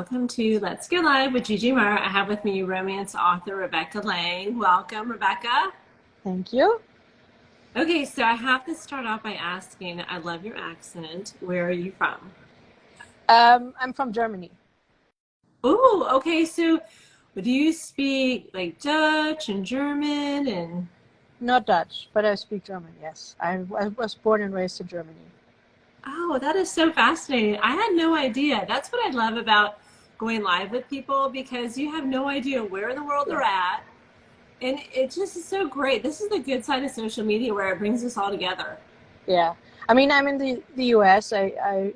Welcome to Let's Go Live with Gigi Mar. I have with me romance author Rebecca Lange. Welcome, Rebecca. Thank you. Okay, so I have to start off by asking, I love your accent. Where are you from? I'm from Germany. Oh, okay, so do you speak like Dutch and German and... Not Dutch, but I speak German, yes. I was born and raised in Germany. Oh, that is so fascinating. I had no idea. That's what I love about going live with people, because you have no idea where in the world they're at. And it just is so great. This is the good side of social media where it brings us all together. Yeah. I mean, I'm in the US. I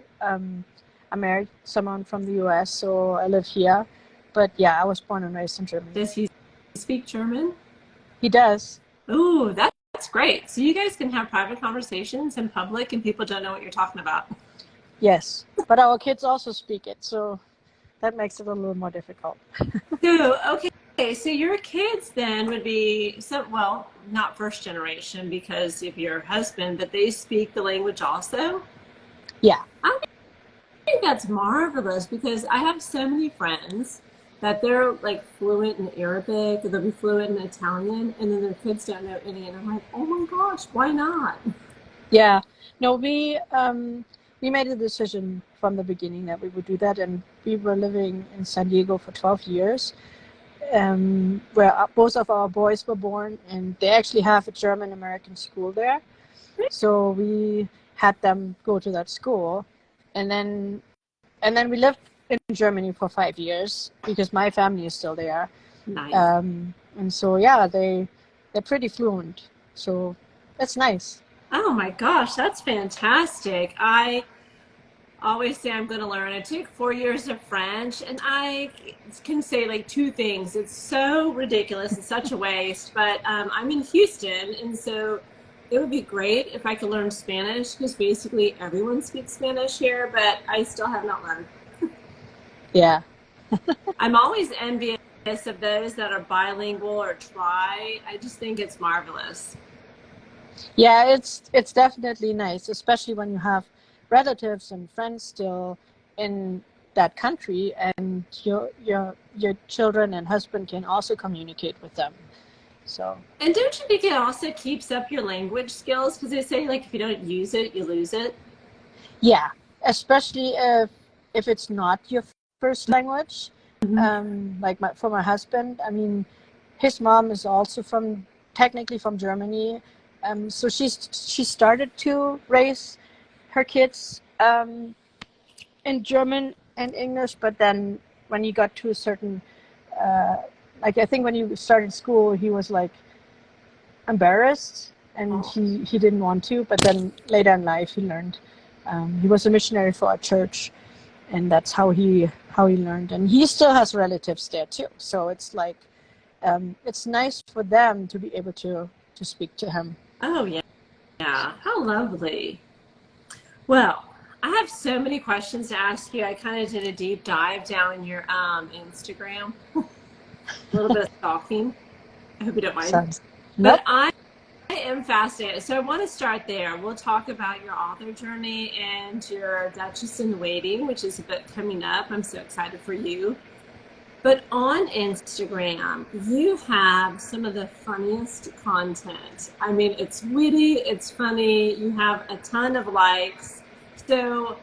married someone from the US, so I live here. But yeah, I was born and raised in Germany. Does he speak German? He does. Ooh, that's great. So you guys can have private conversations in public and people don't know what you're talking about. Yes. But our kids also speak it, so that makes it a little more difficult. So, okay, so your kids then would be, well, not first generation because of your husband, but they speak the language also? Yeah. I think that's marvelous, because I have so many friends that they're like fluent in Arabic, or they'll be fluent in Italian, and then their kids don't know any, and I'm like, oh my gosh, why not? Yeah. No, we made a decision from the beginning that we would do that, and we were living in San Diego for 12 years, where both of our boys were born, and they actually have a German-American school there. So we had them go to that school, and then we lived in Germany for 5 years because my family is still there. Nice. And so yeah, they're pretty fluent. So that's nice. Oh my gosh, that's fantastic. I always say I'm going to learn. I took 4 years of French, and I can say like two things. It's so ridiculous. It's such a waste, but I'm in Houston, and so it would be great if I could learn Spanish, because basically everyone speaks Spanish here, but I still have not learned. Yeah. I'm always envious of those that are bilingual or try. I just think it's marvelous. Yeah, it's definitely nice, especially when you have relatives and friends still in that country, and your children and husband can also communicate with them. So. And don't you think it also keeps up your language skills? Because they say like if you don't use it, you lose it. Yeah, especially if it's not your first language. Like for my husband, I mean, his mom is also technically from Germany. So she started to raise her kids in German and English, but then when he got to a certain, like I think when he started school, he was like embarrassed, and he didn't want to, but then later in life he learned. He was a missionary for a church, and that's how he learned, and he still has relatives there too. So it's like it's nice for them to be able to speak to him. Oh yeah, yeah, how lovely. Well, I have so many questions to ask you. I kind of did a deep dive down your Instagram, a little bit of stalking. I hope you don't mind. Nope. But I am fascinated. So I want to start there. We'll talk about your author journey and your Duchess in Waiting, which is a bit coming up. I'm so excited for you. But on Instagram, you have some of the funniest content. I mean, it's witty, it's funny, you have a ton of likes. So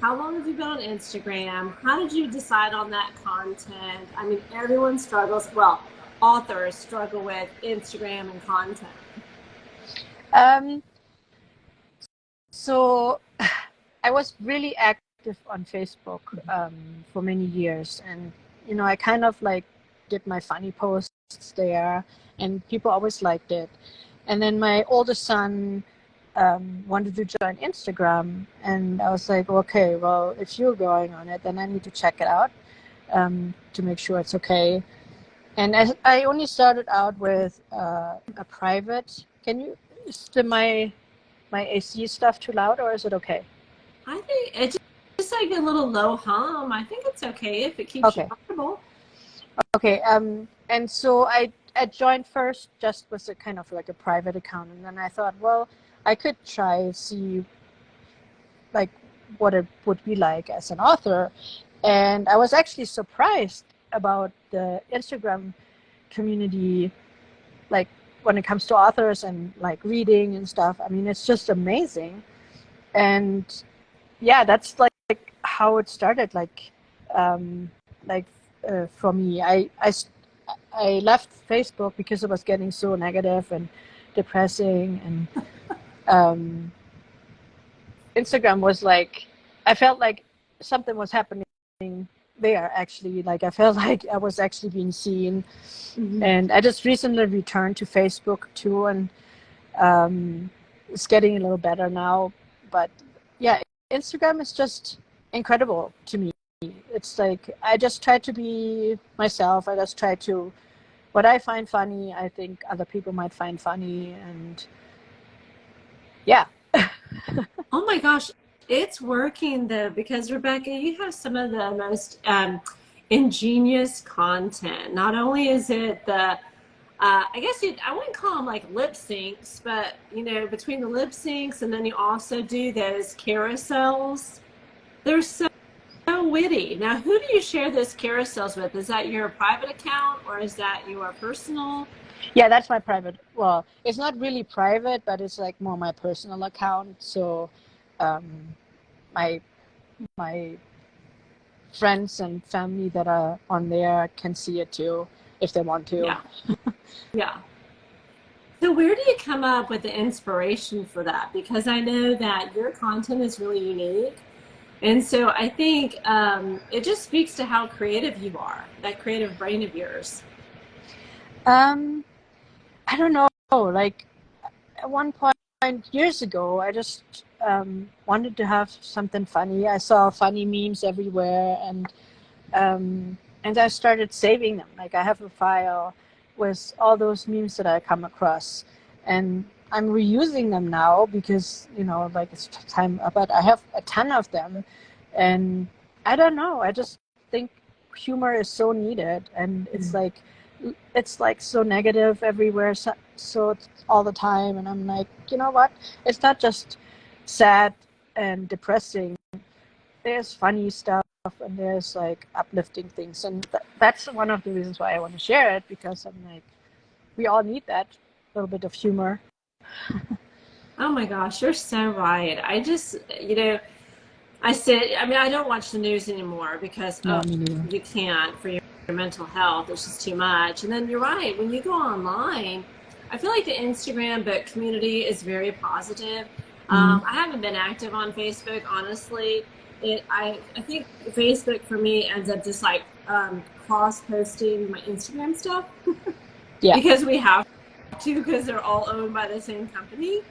how long have you been on Instagram? How did you decide on that content? I mean, everyone struggles, well, authors struggle with Instagram and content. So I was really active on Facebook for many years, and I kind of like did my funny posts there, and people always liked it. And then my oldest son wanted to join Instagram, and I was like, okay, well, if you're going on it, then I need to check it out to make sure it's okay. And I only started out with a private. Is my AC stuff too loud, or is it okay? I think it's just like a little low hum. I think it's okay if it keeps you comfortable. Okay. And so I joined first just with a kind of like a private account, and then I thought, well, I could see like what it would be like as an author. And I was actually surprised about the Instagram community, like when it comes to authors and like reading and stuff. I mean, it's just amazing. And yeah, that's like how it started. Um, for me, I left Facebook because it was getting so negative and depressing, and Instagram was like, I felt like something was happening there actually. Like I felt like I was actually being seen. And I just recently returned to Facebook too, and it's getting a little better now. But yeah, Instagram is just incredible to me. It's like I just try to be myself. I just try to, what I find funny, I think other people might find funny, and yeah. Oh my gosh, it's working though, because Rebecca, you have some of the most ingenious content. Not only is it the I guess I wouldn't call them like lip syncs, but between the lip syncs and then you also do those carousels. They're so witty. Now, who do you share those carousels with? Is that your private account or is that your personal? Yeah, that's my private. Well, it's not really private, but it's like more my personal account. So, um, my my friends and family that are on there can see it too if they want to. Yeah, yeah. So where do you come up with the inspiration for that? Because I know that your content is really unique. And so I think it just speaks to how creative you are, that creative brain of yours. Um, I don't know. Like at one point years ago, I just wanted to have something funny. I saw funny memes everywhere, and I started saving them. Like I have a file with all those memes that I come across, and I'm reusing them now because like it's time. But I have a ton of them, and I don't know. I just think humor is so needed, and it's like so negative everywhere, so it's all the time. And I'm like, you know what? It's not just sad and depressing. There's funny stuff and there's like uplifting things, and that's one of the reasons why I want to share it, because I'm like, we all need that little bit of humor. Oh my gosh, you're so right. I just, I said, I mean, I don't watch the news anymore because, No, me neither. you can't for your mental health. It's just too much. And then you're right. When you go online, I feel like the Instagram book community is very positive. I haven't been active on Facebook, honestly. I think Facebook for me ends up just like cross posting my Instagram stuff Yeah. because we have to, because they're all owned by the same company.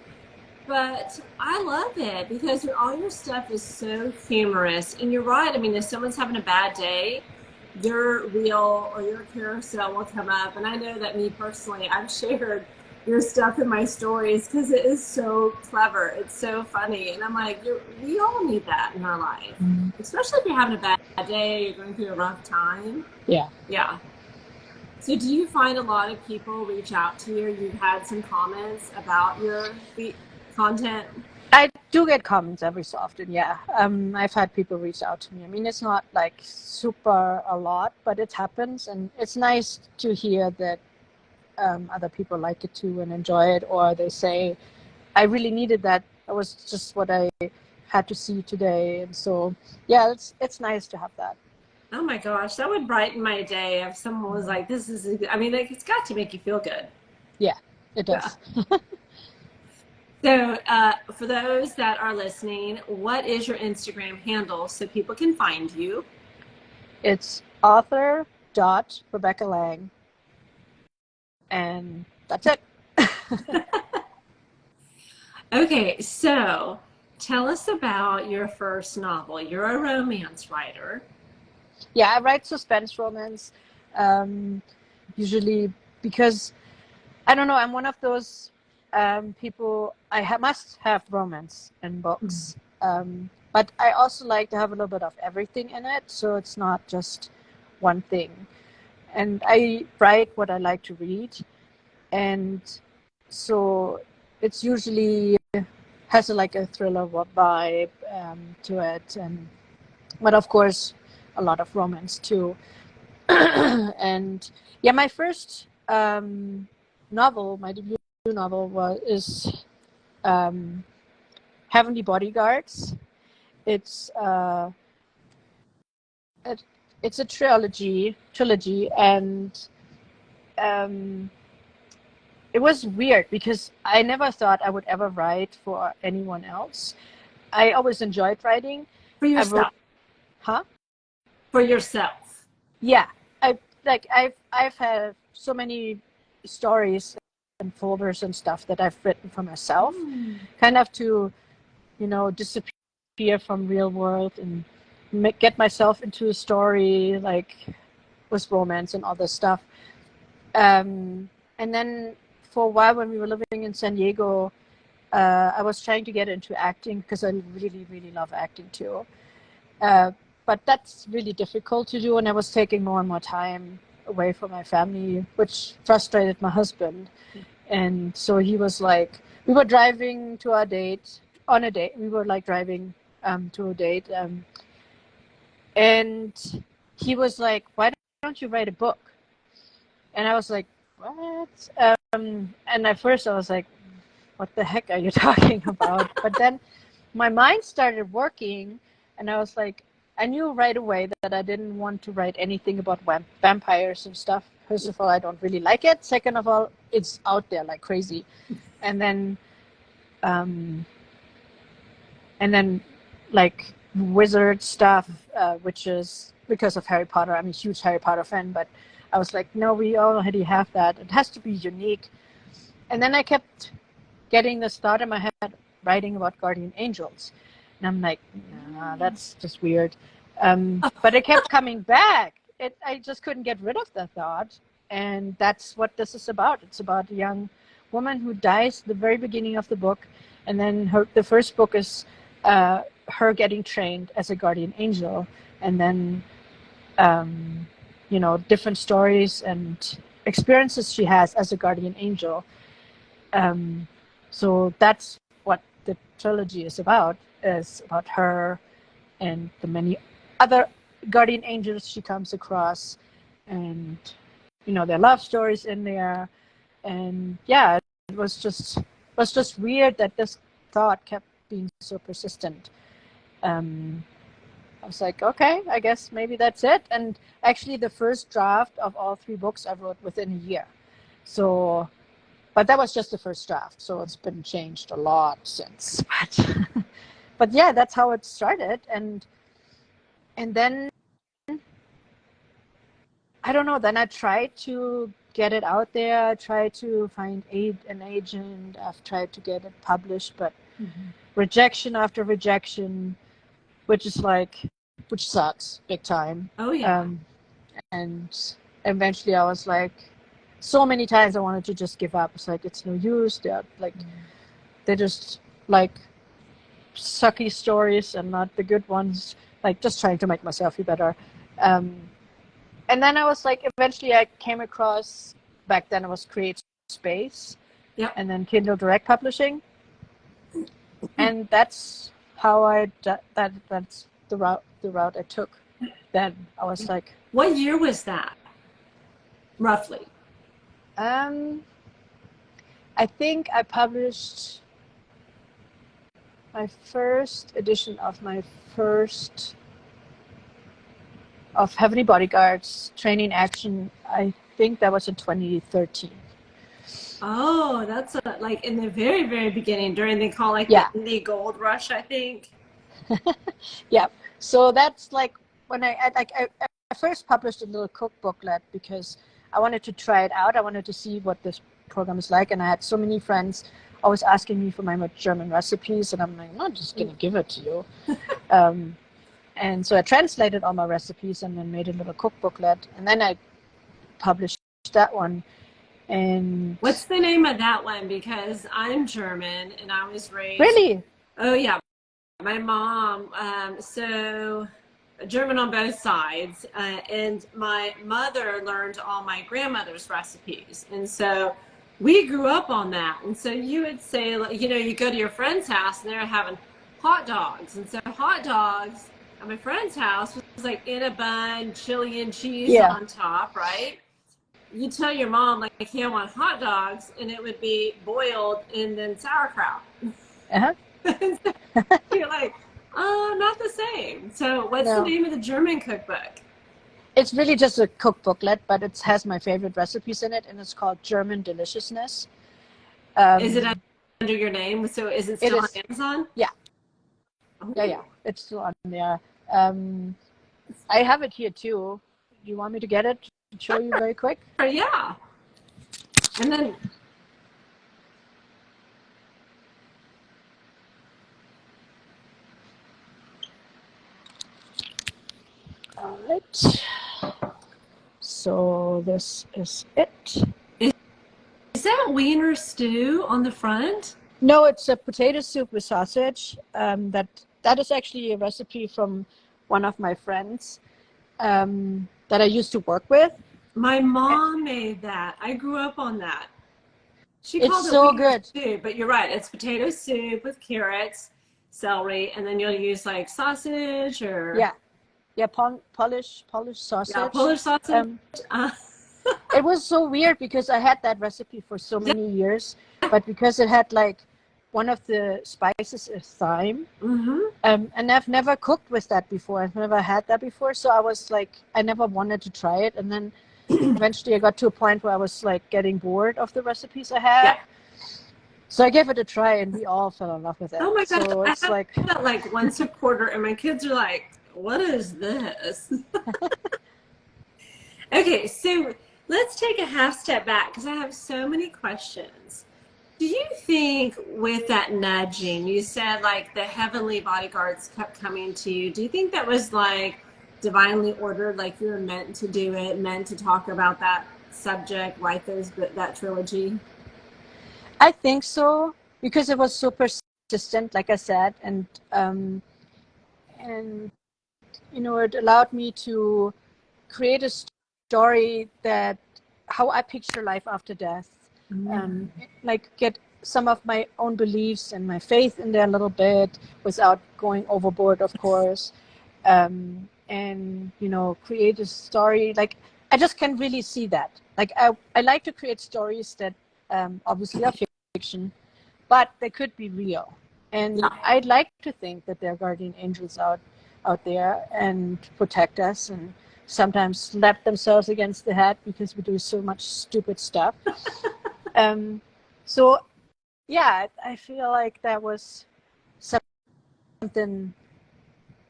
But I love it because all your stuff is so humorous. And you're right. I mean, if someone's having a bad day, your reel or your carousel will come up. And I know that me personally, I've shared your stuff in my stories because it is so clever. It's so funny. And I'm like, we all need that in our life, especially if you're having a bad day, you're going through a rough time. Yeah. Yeah. So do you find a lot of people reach out to you? You've had some comments about your content? I do get comments every so often. Yeah. I've had people reach out to me. I mean, it's not like super a lot, but it happens, and it's nice to hear that other people like it too and enjoy it, or they say, I really needed that. That was just what I had to see today. And so, yeah, it's nice to have that. Oh my gosh, that would brighten my day if someone was like, this is, I mean, like, it's got to make you feel good. Yeah, it Yeah. does. So, for those that are listening, what is your Instagram handle so people can find you? It's author.Rebecca Lange. And that's it. Okay, so tell us about your first novel. You're a romance writer. Yeah, I write suspense romance, usually because, I don't know, I'm one of those people, must have romance in books. But I also like to have a little bit of everything in it, so it's not just one thing. And I write what I like to read, and so it's usually has like a thriller vibe to it. But of course, a lot of romance too. And yeah, my first novel, my debut novel is Heavenly Bodyguards. It's it's a trilogy, and it was weird because I never thought I would ever write for anyone else. I always enjoyed writing. For I wrote, yourself. huh? For yourself. Yeah, I've had so many stories and folders and stuff that I've written for myself, kind of to, disappear from real world and get myself into a story like with romance and all this stuff. And then for a while when we were living in San Diego, I was trying to get into acting because I really, really love acting too. But that's really difficult to do, and I was taking more and more time away from my family, which frustrated my husband. And so he was like, we were driving to our date, on a date. We were like driving to a date. And he was like, why don't you write a book? And I was like, what? And at first I was like, what the heck are you talking about? But then my mind started working, and I was like, I knew right away that I didn't want to write anything about vampires and stuff. First of all, I don't really like it. Second of all, it's out there like crazy. And then like wizard stuff, which is because of Harry Potter. I'm a huge Harry Potter fan, but I was like, no, we already have that. It has to be unique. And then I kept getting this thought in my head, writing about guardian angels. And I'm like, nah, that's just weird. But it kept coming back. I just couldn't get rid of the thought. And that's what this is about. It's about a young woman who dies at the very beginning of the book. And then the first book is her getting trained as a guardian angel. And then, different stories and experiences she has as a guardian angel. So that's what the trilogy is about her and the many other guardian angels she comes across, and their love stories in there. And yeah, it was just weird that this thought kept being so persistent. I was like, okay, I guess maybe that's it. And actually the first draft of all 3 books I wrote within a year. So, but that was just the first draft, so it's been changed a lot since. But yeah, that's how it started. And then, I don't know, then I tried to get it out there. I tried to find an agent. I've tried to get it published, but rejection after rejection, which sucks big time. Oh, yeah. And eventually I was like, so many times I wanted to just give up. It's like, it's no use. They're just like sucky stories and not the good ones, like just trying to make myself feel better. And then I was like, eventually I came across, back then it was Create Space, and then Kindle Direct Publishing. And that's how that's the route I took. Then I was like, what year was that, roughly? I think I published my first edition of Heavenly Bodyguards, Training Action. I think that was in 2013. Oh, that's like in the very, very beginning, during the Yeah. the indie gold rush, I think. Yeah. So that's like when I first published a little cookbooklet because I wanted to try it out. I wanted to see what this program is like, and I had so many friends always asking me for my German recipes, and I'm like, I'm not just gonna give it to you. And so I translated all my recipes and then made a little cookbooklet, and then I published that one. And what's the name of that one? Because I'm German and I was raised. Really? Oh yeah, my mom. So German on both sides, and my mother learned all my grandmother's recipes, and so we grew up on that. And so you would say, you go to your friend's house and they're having hot dogs, and so hot dogs at my friend's house was like in a bun, chili and cheese Yeah. on top, right? You tell your mom like, hey, I want hot dogs, and it would be boiled and then sauerkraut. Uh-huh. You're like, not the same. So what's the No. name of the German cookbook? It's really just a cookbooklet, but it has my favorite recipes in it, and it's called German Deliciousness. Is it Um, under your name? So is it it still on is, Amazon? yeah, yeah, Oh, yeah. It's still on there. I have it here too. Do you want me to get it to show you very quick? yeah. And then, All right. So this is it. is that wiener stew on the front? No, it's a potato soup with sausage. That is actually a recipe from one of my friends that I used to work with. My mom made that. I grew up on that. She It's called it so wiener good. stew, but you're right. It's potato soup with carrots, celery, and then you'll use like sausage or Yeah, yeah, Polish yeah, sausage. Polish sausage. Um, Uh, it was so weird because I had that recipe for so many years, but because it had like one of the spices is thyme, and I've never cooked with that before. I've never had that before, so I was like, I never wanted to try it, and then eventually I got to a point where I was like getting bored of the recipes I had. yeah. So I gave it a try, and we all fell in love with it. Oh my gosh, So I it's have like, that like once a quarter, and my kids are like, "What is this?" Okay, so let's take a half step back because I have so many questions. Do you think with that nudging, you said like the heavenly bodyguards kept coming to you? Do you think that was like divinely ordered, like you were meant to do it, meant to talk about that subject, write that trilogy? I think so because it was so persistent, like I said, and it allowed me to create a story that how I picture life after death, Mm. like get some of my own beliefs and my faith in there a little bit without going overboard, of course, and create a story. Like I just can really see that. Like I like to create stories that obviously are fiction, but they could be real. And Yeah. I'd like to think that there are guardian angels out there and protect us and sometimes slap themselves against the head because we do so much stupid stuff. So yeah, I feel like that was something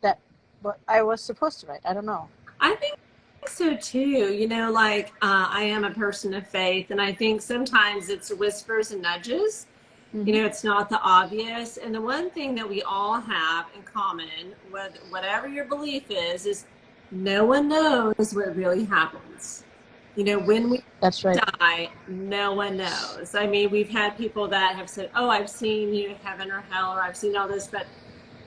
that what I was supposed to write. I don't know. I think so too. Like I am a person of faith, and I think sometimes it's whispers and nudges. Mm-hmm. It's not the obvious. And the one thing that we all have in common, with whatever your belief is no one knows what really happens. When we That's right. die, no one knows. I mean, we've had people that have said, "Oh, I've seen heaven or hell, or I've seen all this," but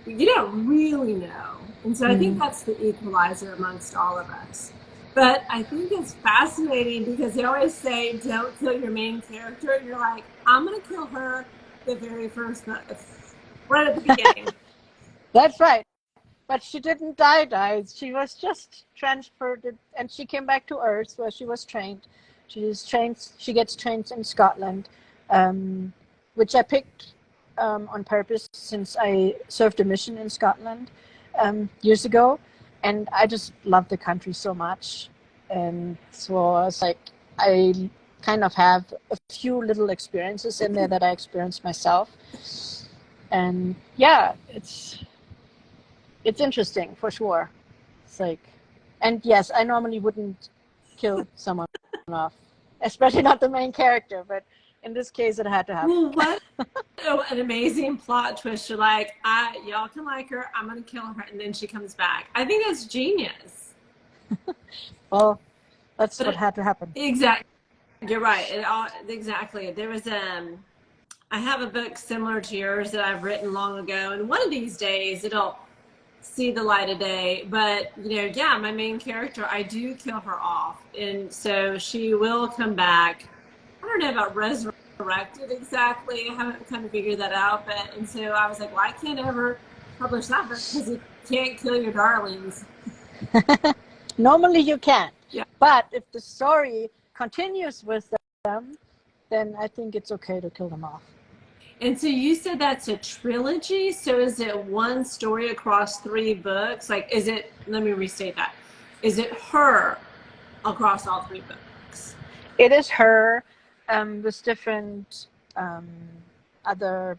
you don't really know. And so I think Mm-hmm. that's the equalizer amongst all of us. But I think it's fascinating because they always say, don't kill your main character. And you're like, I'm going to kill her the very first month, right at the beginning. That's right. But she didn't die. She was just transferred, and she came back to Earth where she was trained. She gets trained in Scotland, which I picked on purpose since I served a mission in Scotland years ago, and I just love the country so much. And so it's like I kind of have a few little experiences in there that I experienced myself, and yeah, it's interesting for sure. It's like, and yes, I normally wouldn't kill someone off, especially not the main character, but in this case, it had to happen. Well, what an amazing plot twist. You're like, y'all can like her. I'm going to kill her. And then she comes back. I think that's genius. Well, that's what had to happen. Exactly. You're right. Exactly. There was I have a book similar to yours that I've written long ago, and one of these days it'll see the light of day. But yeah, my main character, I do kill her off, and so she will come back. I don't know about resurrected exactly. I haven't kind of figured that out, and so I was like, well, I can't ever publish that book because can't kill your darlings. Normally you can't. Yeah. But if the story continues with them, then I think it's okay to kill them off. And so you said that's a trilogy. So is it one story across 3 books? Like, is it, let me restate that. Is it her across all 3 books? It is her with different other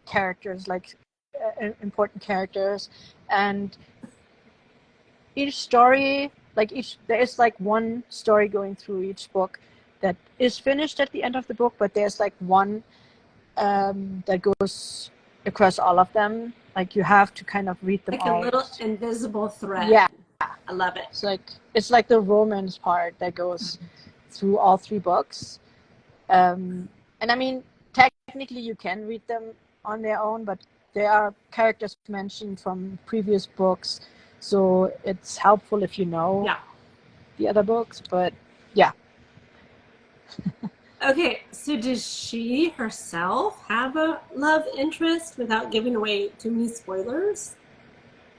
characters, like important characters. And each story, there is like one story going through each book that is finished at the end of the book, but there's like one that goes across all of them. Like you have to kind of read them like all. A little invisible thread. Yeah. I love it. It's like the romance part that goes through all 3 books. And I mean, technically you can read them on their own, but there are characters mentioned from previous books, so it's helpful if you know the other books. But yeah. Okay, so does she herself have a love interest without giving away too many spoilers?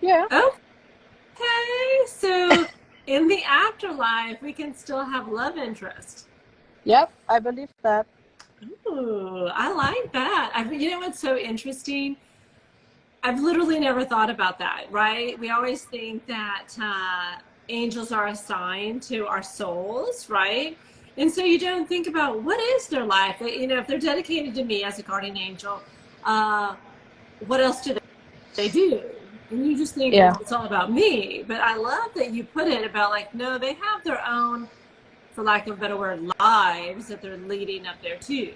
Yeah. Okay, so in the afterlife, we can still have love interest. Yep, I believe that. Ooh, I like that. You know what's so interesting? I've literally never thought about that, right? We always think that angels are assigned to our souls, right? And so you don't think about what is their life. You know, if they're dedicated to me as a guardian angel, what else do they do? And you just think, well, it's all about me. But I love that you put it about like, no, they have their own, for lack of a better word, lives that they're leading up there too.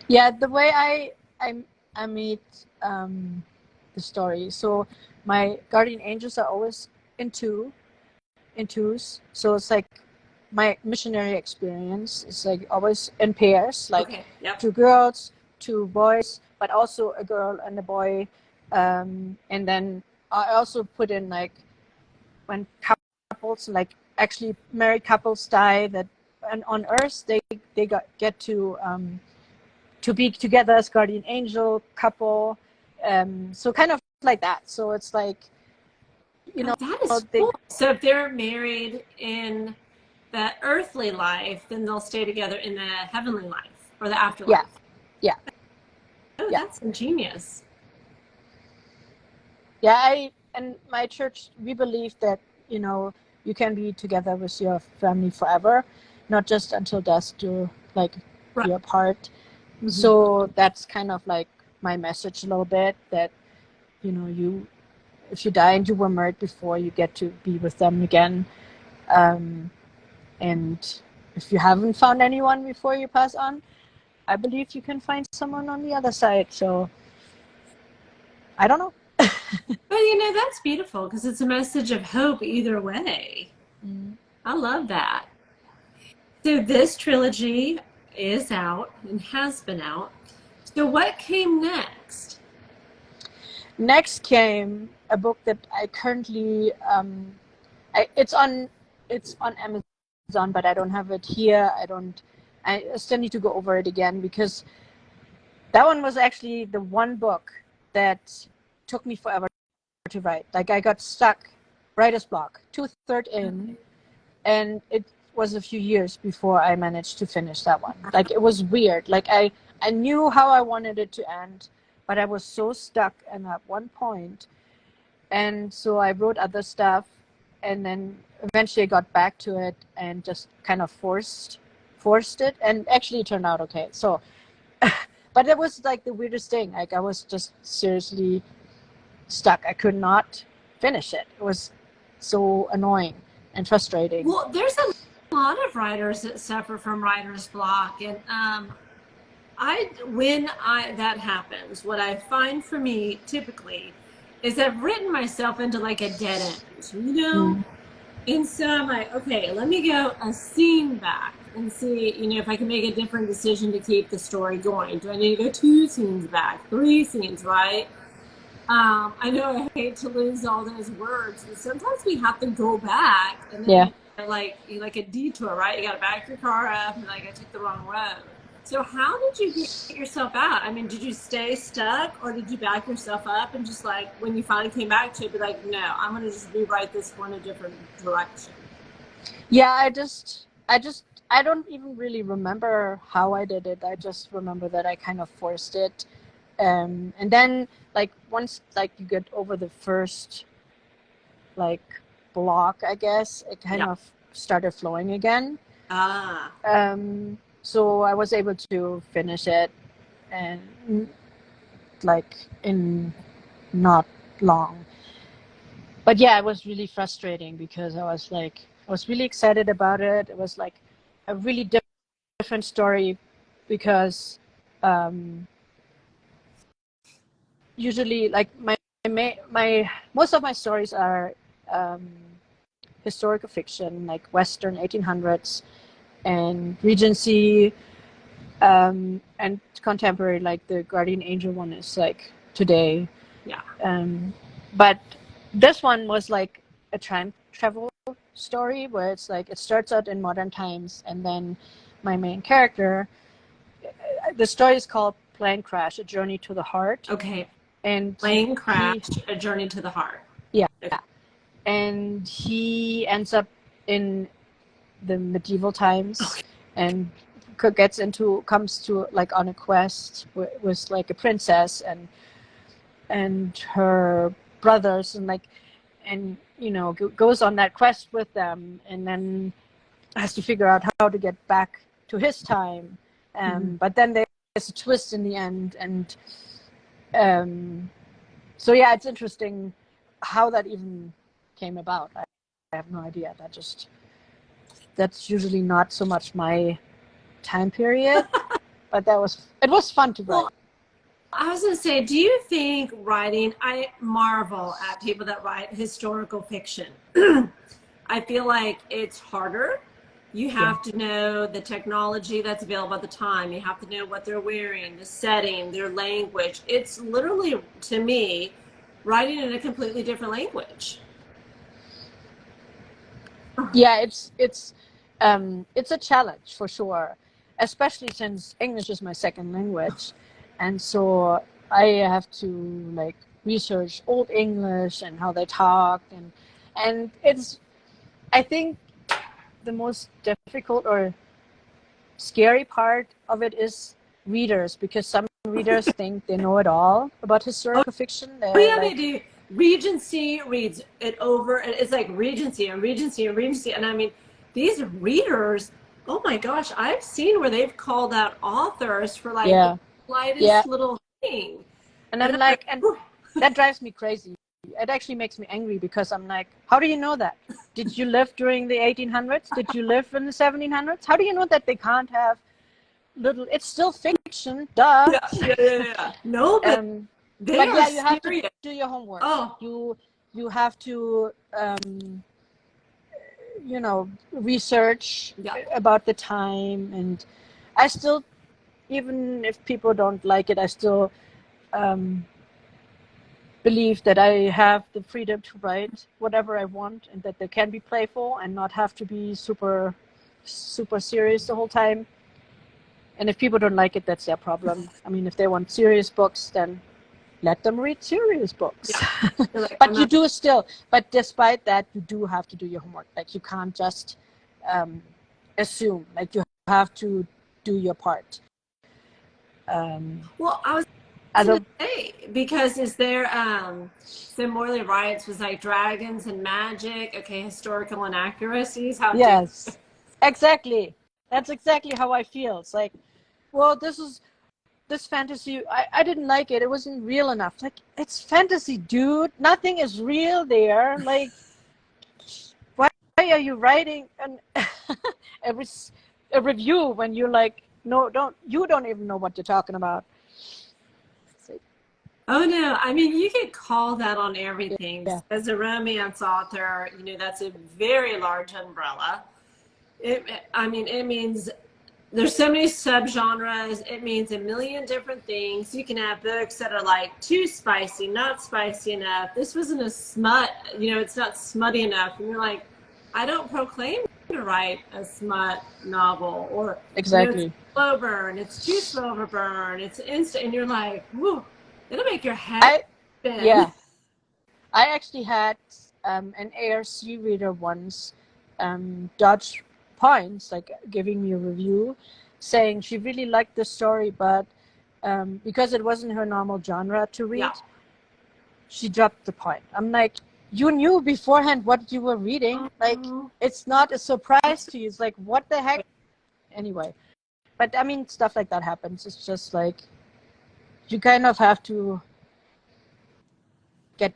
Yeah, the way I meet the story. So my guardian angels are always in twos. So it's like my missionary experience is like always in pairs, like 2 girls, 2 boys, but also a girl and a boy. And then I also put in like when couples, like actually married couples die, that and on Earth they get to be together as guardian angel couple. So kind of like that. So it's like, you know, that is cool. So if they're married in the earthly life, then they'll stay together in the heavenly life or the afterlife. Yeah. Oh, that's ingenious. Yeah, and my church, we believe that, you know, you can be together with your family forever, not just until death do like be apart. Mm-hmm. So that's kind of like my message a little bit, that, you know, if you die and you were married before, you get to be with them again. And if you haven't found anyone before you pass on, I believe you can find someone on the other side. So I don't know. But you know, that's beautiful because it's a message of hope either way. Mm. I love that. So this trilogy is out and has been out. So what came next? Next came a book that I currently it's on Amazon, but I don't have it here. I still need to go over it again, because that one was actually the one book that took me forever to write. Like I got stuck, writer's block, 2/3 in, and it was a few years before I managed to finish that one. Like it was weird. Like I knew how I wanted it to end, but I was so stuck at one point. And so I wrote other stuff, and then eventually I got back to it and just kind of forced it, and actually it turned out okay. So, but it was like the weirdest thing. Like I was just seriously stuck. I could not finish it. It was so annoying and frustrating. Well, there's a lot of writers that suffer from writer's block, and when that happens, what I find for me typically is I've written myself into like a dead end, you know? Mm. And so I'm like, okay, let me go a scene back and see, you know, if I can make a different decision to keep the story going. Do I need to go 2 scenes back, 3 scenes, right? I know I hate to lose all those words, and sometimes we have to go back, and then like a detour, right? You got to back your car up, and like I took the wrong road. So how did you get yourself out? I mean, did you stay stuck or did you back yourself up and just like when you finally came back to it, be like, no, I'm gonna just rewrite this one a different direction? Yeah, I don't even really remember how I did it. I just remember that I kind of forced it. And then like once like you get over the first like block, I guess, it kind Yeah. of started flowing again. Ah. So I was able to finish it and like in not long. But yeah, it was really frustrating because I was really excited about it. It was like a really different story because um, usually like my most of my stories are um, historical fiction, like Western 1800s and Regency, and contemporary, like the Guardian Angel one is like today. Yeah. But this one was like a time travel story where it's like it starts out in modern times, and then my main character, the story is called Plane Crash: A Journey to the Heart, Okay. and Plane crash, he, a journey to the heart. yeah, Okay. and he ends up in the medieval times Okay. and comes to like on a quest with like a princess and her brothers, and like and you know goes on that quest with them, and then has to figure out how to get back to his time. Mm-hmm. But then there's a twist in the end, and um, so yeah, it's interesting how that even came about. I have no idea. That's usually not so much my time period, but it was fun to Well, write. I was going to say, do you think writing, I marvel at people that write historical fiction. I feel like it's harder. You Yeah. have to know the technology that's available at the time. You have to know what they're wearing, the setting, their language. It's literally, to me, writing in a completely different language. Yeah, it's a challenge for sure, especially since English is my second language, and so I have to like research Old English and how they talked, and it's I think the most difficult or scary part of it is readers, because some readers think they know it all about Oh, historical fiction. oh They're yeah, they like, do. Regency reads it over, and it's like Regency and Regency and Regency. And I mean, these readers, oh my gosh, I've seen where they've called out authors for like the yeah, yeah, slightest little thing. and And I'm I'm like, like, and whew. that drives me crazy. It actually makes me angry because I'm like, how do you know that? Did you live during the 1800s? Did you live in the 1700s? How do you know that they can't have little? It's still fiction, duh. Yeah, yeah, yeah, yeah. No, but um, they but are yeah, you have to serious. do your homework. Oh, You have to research yeah. about the time, and I still, even if people don't like it, I still um, believe that I have the freedom to write whatever I want, and that they can be playful and not have to be super serious the whole time. And if people don't like it, that's their problem. I mean, if they want serious books, then let them read serious books. Yeah. They're like, I'm But you not. do still, but despite that, you do have to do your homework. Like you can't just um, assume. Like you have to do your part. Well, I was going Other, to say, because is there, so Morley Riots was like dragons and magic, okay, historical inaccuracies, how dare. yes, exactly. That's exactly how I feel. It's like, well, this fantasy. I didn't like it. It wasn't real enough. Like it's fantasy, dude. Nothing is real there. Like why are you writing a, a review when you're like, no, don't even know what you're talking about. Like, Oh no, I mean you could call that on everything. yeah, As a romance author, that's a very large umbrella. I mean, it means there's so many subgenres. It means a million different things. You can have books that are like too spicy, not spicy enough. This wasn't a smut, it's not smutty enough. And you're like, I don't proclaim to write a smut novel, or it's Exactly. slow burn, it's too slow of a burn, it's instant, and you're like, whoo, it'll make your head I spin. Yeah, I actually had an ARC reader once dodge points, like giving me a review, saying she really liked the story, but because it wasn't her normal genre to Yeah. read, she dropped the point. I'm like, you knew beforehand what you were reading. Like, Oh, it's not a surprise to you. It's like, what the heck? Anyway, but I mean, stuff like that happens. It's just like you kind of have to get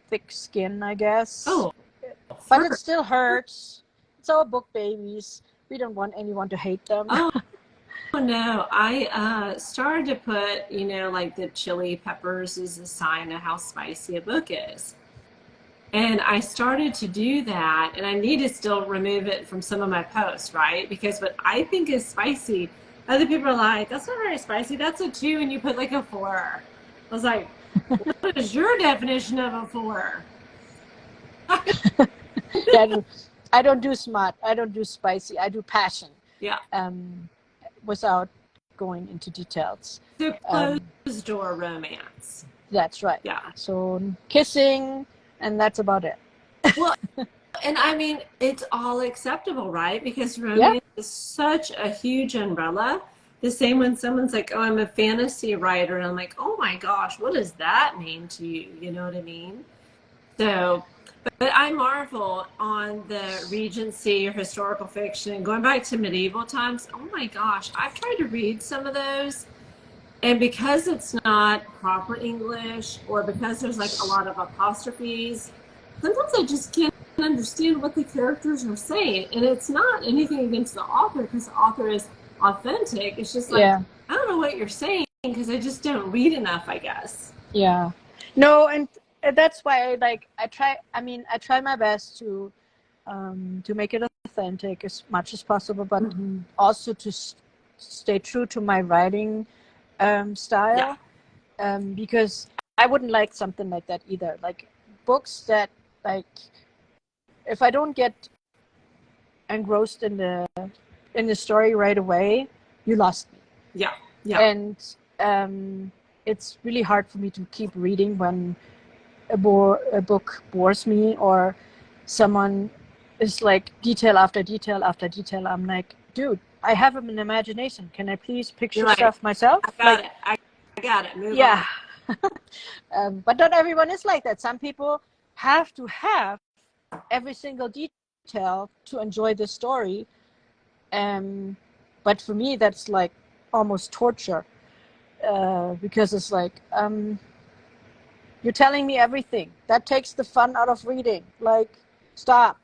thick skin, I guess. oh, But for it still hurts. It's our book babies. We don't want anyone to hate them. oh no, I started to put, like the chili peppers is a sign of how spicy a book is. And I started to do that, and I need to still remove it from some of my posts, right? Because what I think is spicy, other people are like, that's not very spicy. That's a 2, and you put like a 4. I was like, what is your definition of a 4? Yeah, I don't do smart. I don't do spicy. I do passion. Yeah. Without going into details. So Um, closed door romance. that's right. Yeah. So kissing, and that's about it. Well, and I mean, it's all acceptable, right? Because Yeah. romance is such a huge umbrella. The same when someone's like, oh, I'm a fantasy writer. And I'm like, oh my gosh, what does that mean to you? You know what I mean? So, but I marvel on the Regency or historical fiction, going back to medieval times. Oh my gosh, I've tried to read some of those. And because it's not proper English, or because there's like a lot of apostrophes, sometimes I just can't understand what the characters are saying. And it's not anything against the author, because the author is authentic. It's just like, Yeah. I don't know what you're saying because I just don't read enough, I guess. Yeah. No, and that's why I try. I mean, I try my best to make it authentic as much as possible, but also to stay true to my writing Yeah. style, because I wouldn't like something like that either. Like books that, like, if I don't get engrossed in the story right away, you lost me. Yeah. Yeah. And it's really hard for me to keep reading when a book bores me, or someone is like detail after detail after detail. I'm like, dude, I have an imagination. Can I please You're picture like, stuff myself? I got Like, it. I got it. Move yeah. on. But not everyone is like that. Some people have to have every single detail to enjoy the story. But for me, that's like almost torture, because it's like, you're telling me everything. That takes the fun out of reading. Like, stop.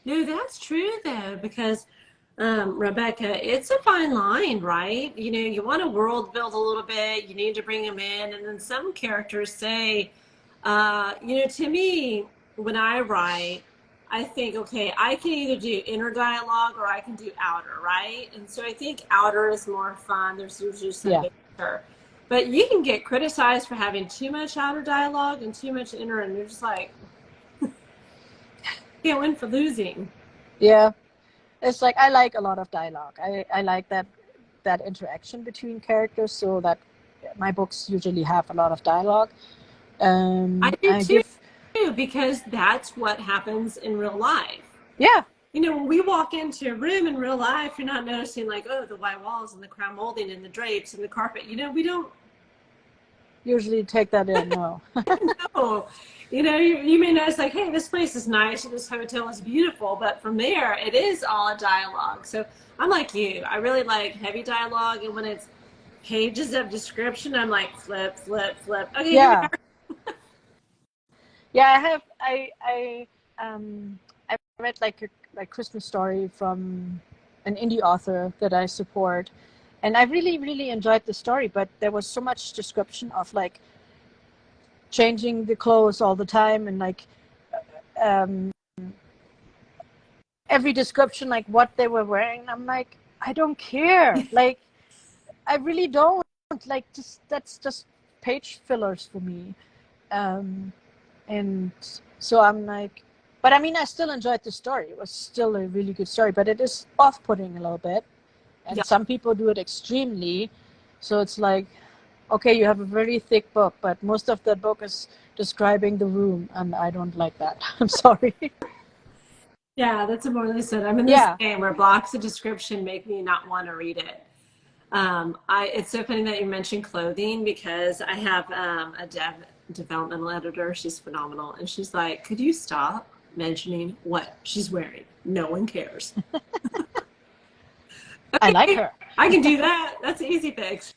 No, that's true though, because Rebecca, it's a fine line, right? You want to world build a little bit, you need to bring them in, and then some characters say, to me, when I write, I think, okay, I can either do inner dialogue or I can do outer, right? And so I think outer is more fun. There's usually some Yeah. banter. But you can get criticized for having too much outer dialogue and too much inner, and you're just like, can't win for losing. Yeah. It's like, I like a lot of dialogue. I like that interaction between characters, so that my books usually have a lot of dialogue. I do I too, give, because that's what happens in real life. yeah, When we walk into a room in real life, you're not noticing like, oh, the white walls and the crown molding and the drapes and the carpet. We don't usually take that in. No. know. You may notice like, hey, this place is nice or this hotel is beautiful, but from there, it is all a dialogue. So I'm like you. I really like heavy dialogue, and when it's pages of description, I'm like, flip, flip, flip. Okay, here we Yeah. are. Yeah, I read like a Christmas story from an indie author that I support, and I really really enjoyed the story. But there was so much description of like changing the clothes all the time, and like um, every description, like what they were wearing. I'm like, I don't care. Like, I really don't. Like, just that's just page fillers for me. And so I'm like, But I mean, I still enjoyed the story. It was still a really good story, but it is off-putting a little bit. And Yeah. some people do it extremely. So it's like, okay, you have a very thick book, but most of the book is describing the room, and I don't like that. I'm sorry. Yeah, that's what Morley said. I'm in the Yeah. same where blocks of description make me not want to read it. It's so funny that you mentioned clothing because I have a developmental editor. She's phenomenal. And she's like, could you stop mentioning what she's wearing? No one cares. I like Okay, her. I can do that. That's an easy fix.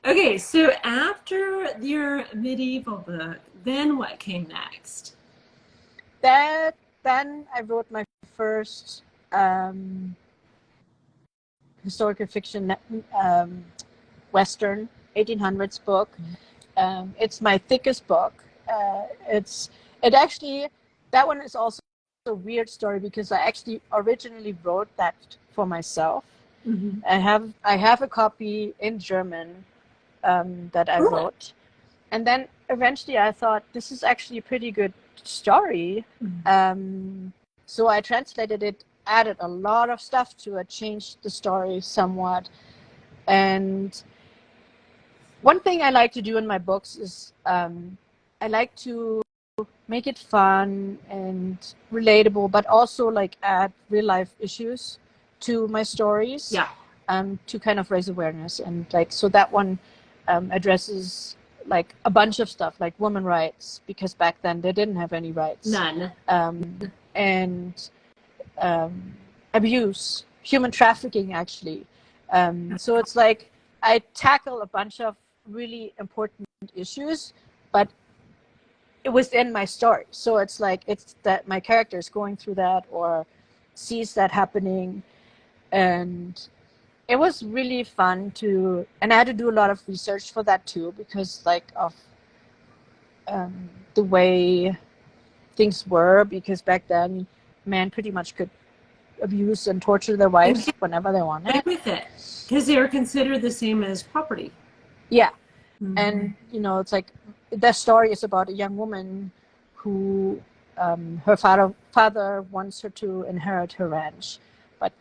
Okay, so after your medieval book, then what came next? Then I wrote my first historical fiction Western 1800s book. It's my thickest book. It actually, that one is also a weird story because I actually originally wrote that for myself. Mm-hmm. I have a copy in German that I wrote, and then eventually I thought this is actually a pretty good story. So I translated it, added a lot of stuff to it, changed the story somewhat. And one thing I like to do in my books is I like to make it fun and relatable, but also like add real life issues to my stories. Yeah. To kind of raise awareness, and like, so that one addresses like a bunch of stuff like women rights, because back then they didn't have any rights. None. And abuse, human trafficking, actually. So it's like I tackle a bunch of really important issues, but it was in my story. So it's like, it's that my character is going through that or sees that happening. And it was really fun and I had to do a lot of research for that too, because like of the way things were, because back then men pretty much could abuse and torture their wives whenever they wanted. With it, because they were considered the same as property. Yeah. Mm-hmm. And it's like the story is about a young woman who her father wants her to inherit her ranch, but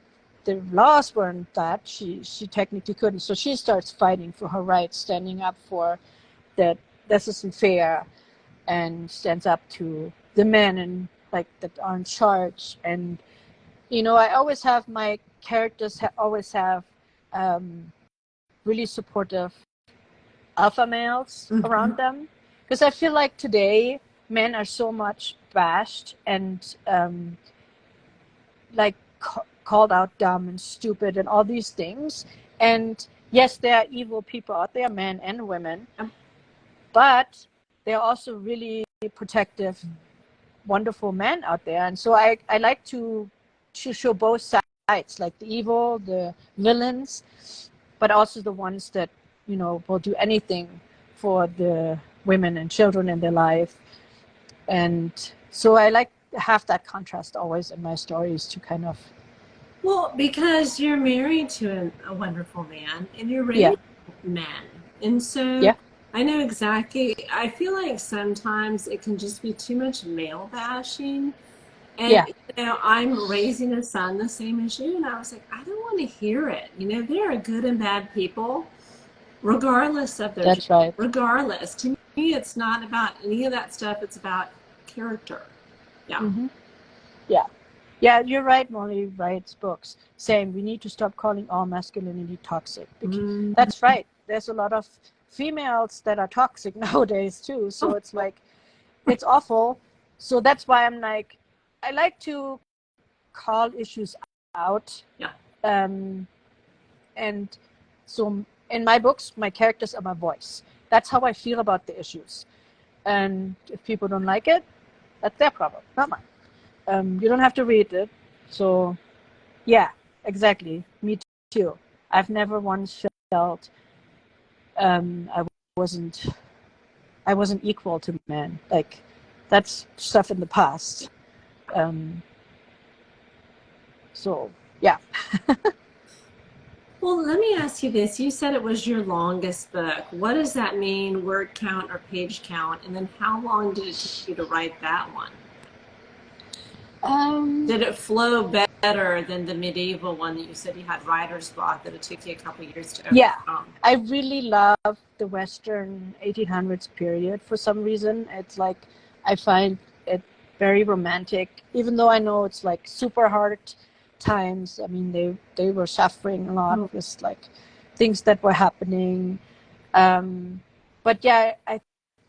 the laws weren't that she technically couldn't. So she starts fighting for her rights, standing up for that this isn't fair, and stands up to the men and like that are in charge. And I always have my characters always have really supportive alpha males around them, because I feel like today men are so much bashed and like called out dumb and stupid and all these things. And yes, there are evil people out there, men and women, but there are also really protective, wonderful men out there. And so I like to show both sides, like the evil, the villains, but also the ones that will do anything for the women and children in their life. And so I like to have that contrast always in my stories to kind of. Well, because you're married to a wonderful man and you're raising men. And so I know exactly, I feel like sometimes it can just be too much male bashing. And I'm raising a son the same as you, and I was like, I don't want to hear it. There are good and bad people, regardless of their That's right. Regardless, to me, it's not about any of that stuff. It's about character. Yeah. Mm-hmm. Yeah, you're right. Molly writes books saying we need to stop calling all masculinity toxic. That's right. There's a lot of females that are toxic nowadays too. So it's like, it's awful. So that's why I'm like, I like to call issues out. Yeah. And so in my books, my characters are my voice. That's how I feel about the issues. And if people don't like it, that's their problem, not mine. You don't have to read it. So yeah, exactly. Me too. I've never once felt I wasn't equal to men. Like, that's stuff in the past. So yeah. Well, let me ask you this. You said it was your longest book. What does that mean, word count or page count? And then how long did it take you to write that one? Did it flow better than the medieval one that you said you had writer's block, that it took you a couple years to Yeah, overcome? I really love the Western 1800s period for some reason. It's like, I find it very romantic, even though I know it's like super hard times. I mean, they were suffering a lot Oh, with like things that were happening. But yeah, I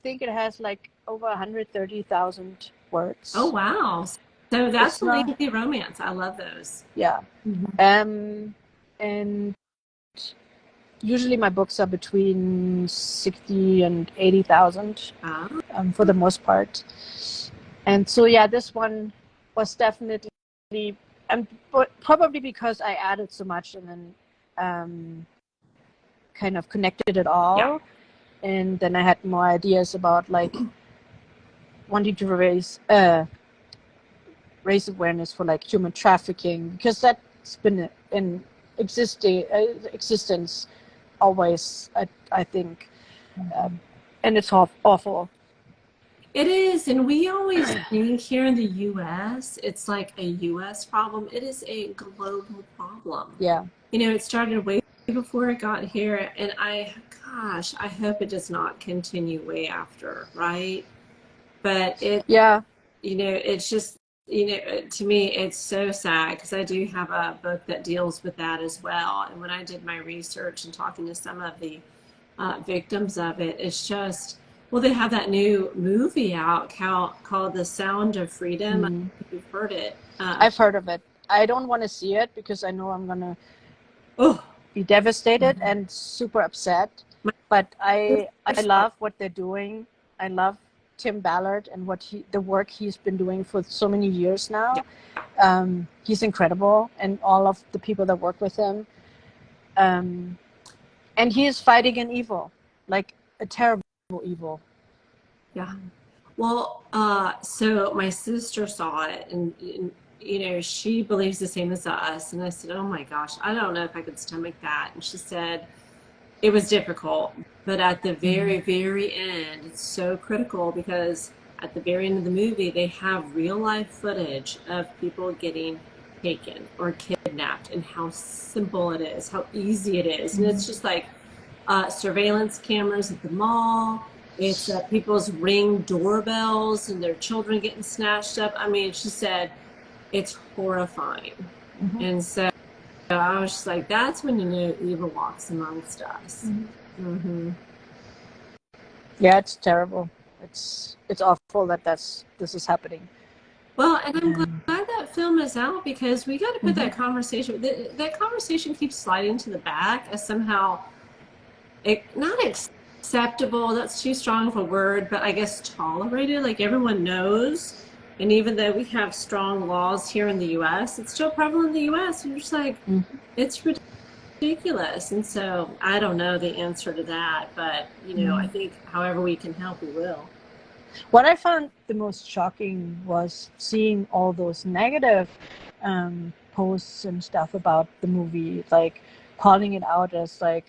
think it has like over 130,000 oh words. wow. So that's It's a not, lengthy romance. I love those. yeah. Mhm. And usually my books are between 60 and 80,000 Ah, for the most part. And so, yeah, this one was definitely, but probably because I added so much and then kind of connected it yeah. all. And then I had more ideas about like wanting to raise awareness for like human trafficking, because that's been in existence always, I think, and it's awful. It is, and we always think here in the US, it's like a US problem. It is a global problem. Yeah, It started way before it got here, and gosh, I hope it does not continue way after, right? But yeah. it's just, to me, it's so sad because I do have a book that deals with that as well. And when I did my research and talking to some of the victims of it, it's just, well, they have that new movie out called The Sound of Freedom. I Mm. think you've heard it. I've heard of it. I don't want to see it because I know I'm gonna Oh, be devastated and super upset. my But I first thought, love what they're doing. I love Tim Ballard and the work he's been doing for so many years yeah. now. He's incredible, and all of the people that work with him. And he is fighting an evil, like a terrible evil. Yeah. Well, so my sister saw it, and she believes the same as us. And I said, "Oh my gosh, I don't know if I could stomach that." And she said it was difficult, but at the very, very end, it's so critical because at the very end of the movie, they have real life footage of people getting taken or kidnapped, and how simple it is, how easy it is, and it's just like surveillance cameras at the mall. It's people's Ring doorbells and their children getting snatched up. I mean, she said it's horrifying. Mm-hmm. And so I was just like, that's when you know evil walks amongst us. Mm-hmm. Yeah, it's terrible. It's awful that this is happening. Well, and I'm glad And that film is out because we got to put mm-hmm. that conversation. That conversation keeps sliding to the back as somehow not acceptable. That's too strong of a word, but I guess tolerated. Like everyone knows, and even though we have strong laws here in the U.S., it's still prevalent in the U.S. And you're just like, it's ridiculous. And so I don't know the answer to that, but I think however we can help, we will. What I found the most shocking was seeing all those negative posts and stuff about the movie, like calling it out as like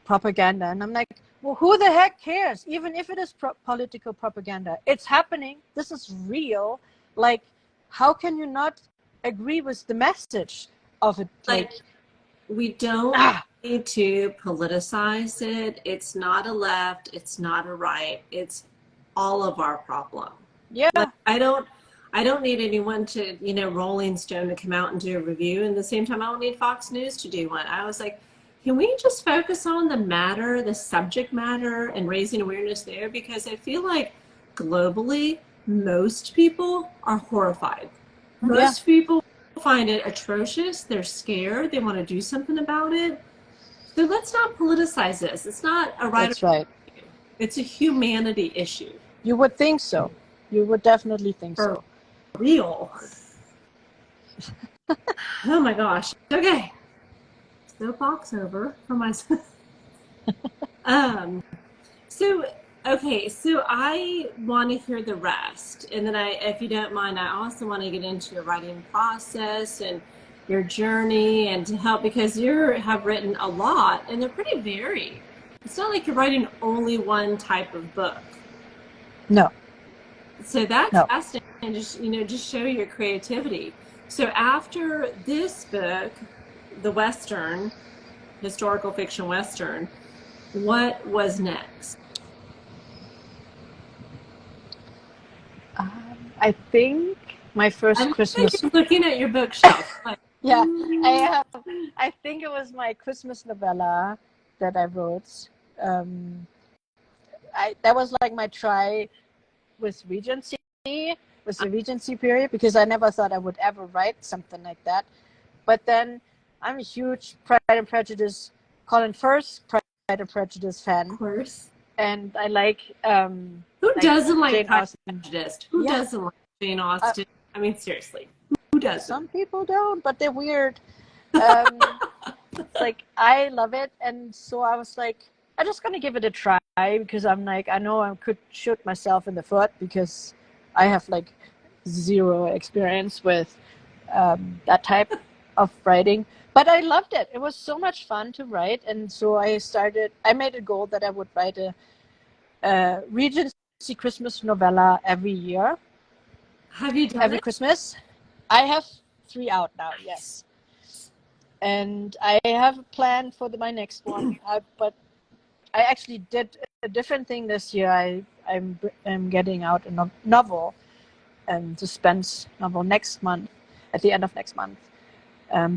propaganda. And I'm like, well, who the heck cares? Even if it is political propaganda, it's happening. This is real. Like, how can you not agree with the message of it? Like, we don't need to politicize it. It's not a left, it's not a right. It's all of our problem. Yeah. Like, I don't need anyone to, Rolling Stone to come out and do a review. And at the same time, I don't need Fox News to do one. I was like, can we just focus on the matter, the subject matter, and raising awareness there? Because I feel like globally, most people are horrified. Most people find it atrocious. They're scared. They want to do something about it. So let's not politicize this. It's not a right. That's right. It's a humanity issue. You would think so. You would definitely think so. For real. Oh my gosh. Okay. Soapbox over for myself. So I want to hear the rest, and then if you don't mind, I also want to get into your writing process and your journey, and to help because you have written a lot, and they're pretty varied. It's not like you're writing only one type of book. No. So that's No. fascinating and just, just show your creativity. So after this book, the Western, historical fiction Western, what was next? I think my first I'm Christmas. looking at your bookshelf. Like, Yeah, I think it was my Christmas novella that I wrote. That was like my try with Regency, with the Regency period, because I never thought I would ever write something like that. But then I'm a huge Pride and Prejudice, Colin Firth Pride and Prejudice fan. Of course. And I like who doesn't like Jane Pride Austen. and Prejudice? Who doesn't like Jane Austen? I mean, seriously, who doesn't? Some people don't, but they're weird. Like, I love it, and so I was like, I'm just gonna give it a try, because I'm like, I know I could shoot myself in the foot because I have like zero experience with that type of writing. But I loved it. It was so much fun to write, and so I made a goal that I would write a Regency Christmas novella every year. Have you done every it? Christmas? I have 3 out now, yes. And I have a plan for my next one. But I actually did a different thing this year. I'm getting out a novel, suspense novel next month, at the end of next month.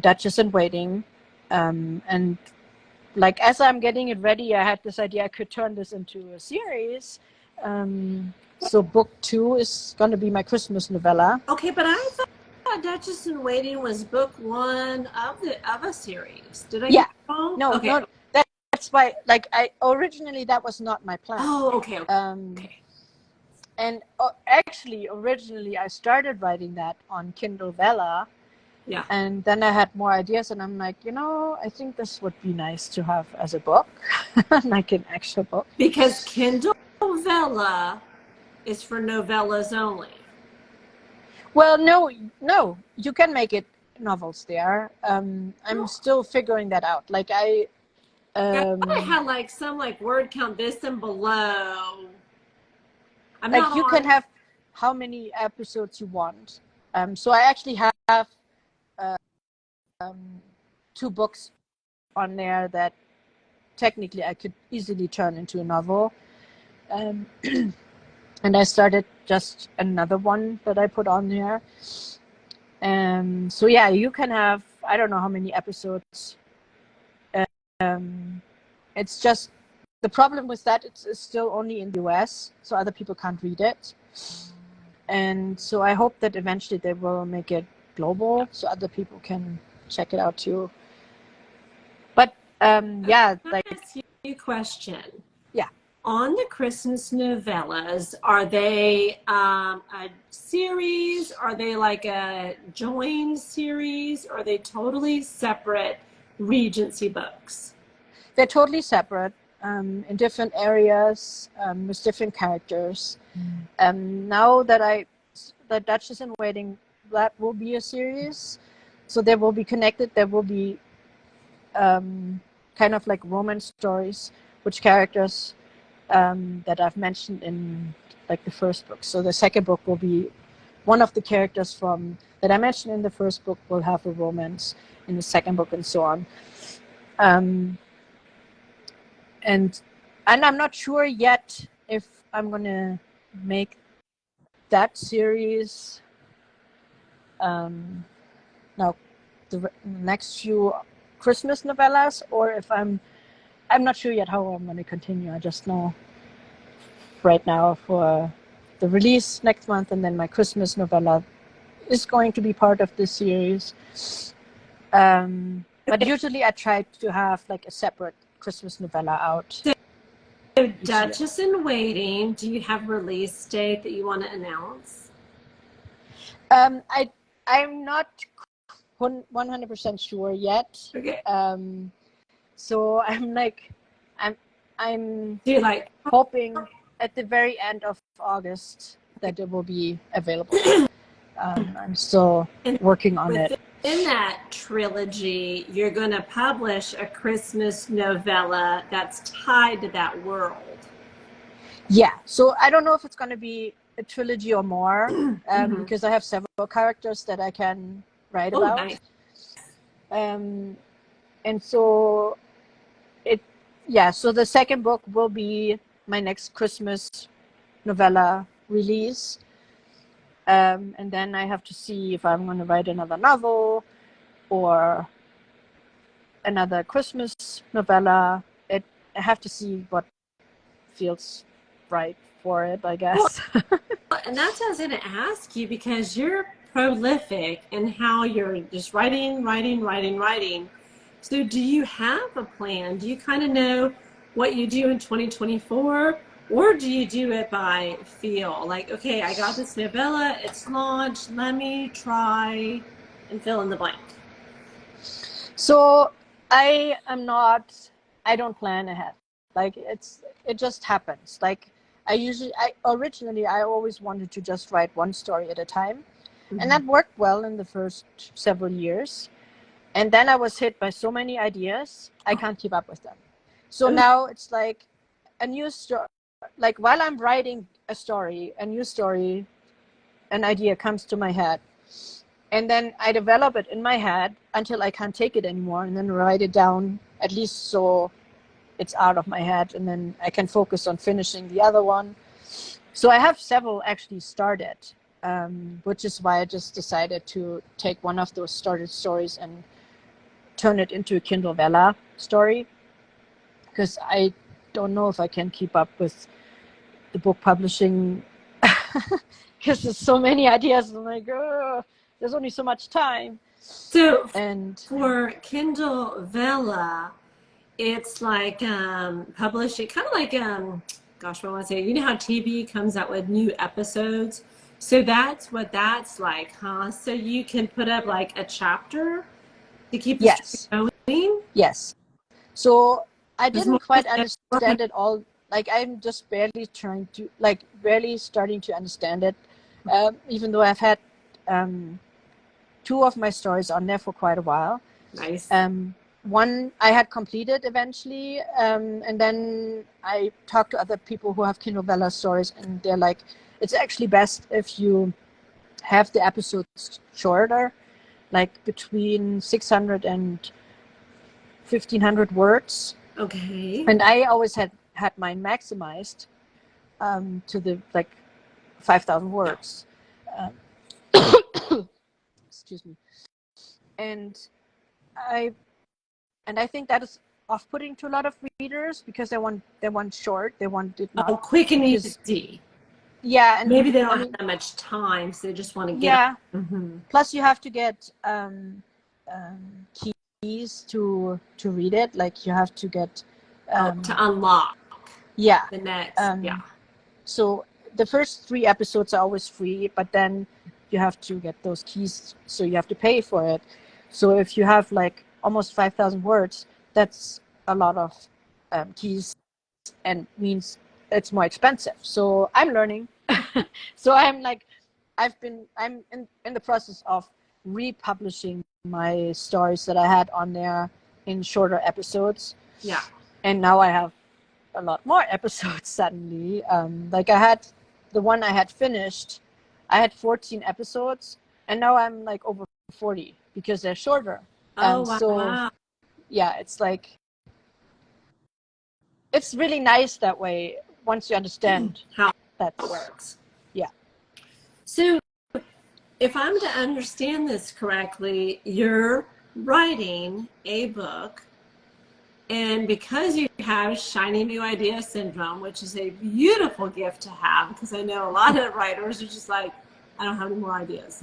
Duchess in Waiting. And like, as I'm getting it ready, I had this idea I could turn this into a series. So book 2 is going to be my Christmas novella. Okay, but I thought Duchess in Waiting was book 1 of a series. Did I get it wrong? No, okay. No, that's why, like, originally that was not my plan. Oh, okay. And actually, originally I started writing that on Kindle Vella. Yeah. And then I had more ideas, and I'm like, I think this would be nice to have as a book, like an actual book. Because Kindle Vella is for novellas only. Well, no, you can make it novels there. I'm still figuring that out. Like, I had like some like word count this and below. You can have how many episodes you want. So I actually have 2 books on there that technically I could easily turn into a novel. And I started just another one that I put on there. So yeah, you can have, I don't know how many episodes. It's just, the problem with that, it's still only in the US, so other people can't read it. And so I hope that eventually they will make it global so other people can check it out too. But yeah, like, I'll ask you a question. Yeah. On the Christmas novellas, are they a series? Are they like a joined series? Or are they totally separate Regency books? They're totally separate, in different areas, with different characters. Now that the Duchess in Waiting, that will be a series, so they will be connected. There will be kind of like romance stories, which characters that I've mentioned in like the first book. So the second book will be one of the characters that I mentioned in the first book will have a romance in the second book, and so on. And I'm not sure yet if I'm gonna make that series now the next few Christmas novellas, or if I'm not sure yet how I'm gonna continue. I just know right now for the release next month, and then my Christmas novella is going to be part of this series. But usually I try to have like a separate Christmas novella out. So Duchess in Waiting, do you have a release date that you want to announce? I'm not 100% sure yet. Okay. So I'm hoping at the very end of August that it will be available. I'm still working on it. In that trilogy, you're going to publish a Christmas novella that's tied to that world. Yeah. So I don't know if it's going to be a trilogy or more, because I have several characters that I can write about. Nice. And so so the second book will be my next Christmas novella release. And then I have to see if I'm going to write another novel or another Christmas novella. I have to see what feels right for it, I guess. And that's what I was going to ask you, because you're prolific in how you're just writing. So do you have a plan? Do you kind of know what you do in 2024? Or do you do it by feel? Like, okay, I got this novella, it's launched, let me try and fill in the blank. So I don't plan ahead. Like it just happens. Like originally I always wanted to just write one story at a time. And that worked well in the first several years. And then I was hit by so many ideas, I can't keep up with them. So now it's like a new story. Like while I'm writing a new story, an idea comes to my head. And then I develop it in my head until I can't take it anymore, and then write it down, at least so it's out of my head, and then I can focus on finishing the other one. So I have several actually started, which is why I just decided to take one of those started stories and turn it into a Kindle Vella story, because I don't know if I can keep up with the book publishing because there's so many ideas. I'm like, there's only so much time. So for Kindle Vella, it's like publishing, kind of like, gosh, what I want to say, you know how TV comes out with new episodes? So that's what that's like, huh? So you can put up like a chapter to keep the story going? Yes. So I didn't quite understand it all. Like I'm just barely starting to understand it, even though I've had two of my stories on there for quite a while. Nice. One I had completed eventually, and then I talked to other people who have Kindle Vella stories, and they're like, it's actually best if you have the episodes shorter, like between 600 and 1,500 words. Okay. And I always had mine maximized to the 5,000 words. Excuse me. And I think that is off-putting to a lot of readers, because they want short. They want it not quick and easy. Yeah, and maybe they don't have that much time, so they just want to get. Yeah. Plus, you have to get keys to read it. Like you have to get to unlock. Yeah. The next. So the first 3 episodes are always free, but then you have to get those keys, so you have to pay for it. So if you have like almost 5,000 words, that's a lot of keys, and means it's more expensive. So I'm learning. So I'm in the process of republishing my stories that I had on there in shorter episodes. Yeah. And now I have a lot more episodes suddenly. Like I had the one I had finished, I had 14 episodes, and now I'm like over 40 because they're shorter. Oh, wow. So yeah, it's like, it's really nice that way once you understand how that works. Yeah. So if I'm to understand this correctly, you're writing a book, and because you have shiny new idea syndrome, which is a beautiful gift to have, because I know a lot of writers are just like, I don't have any more ideas.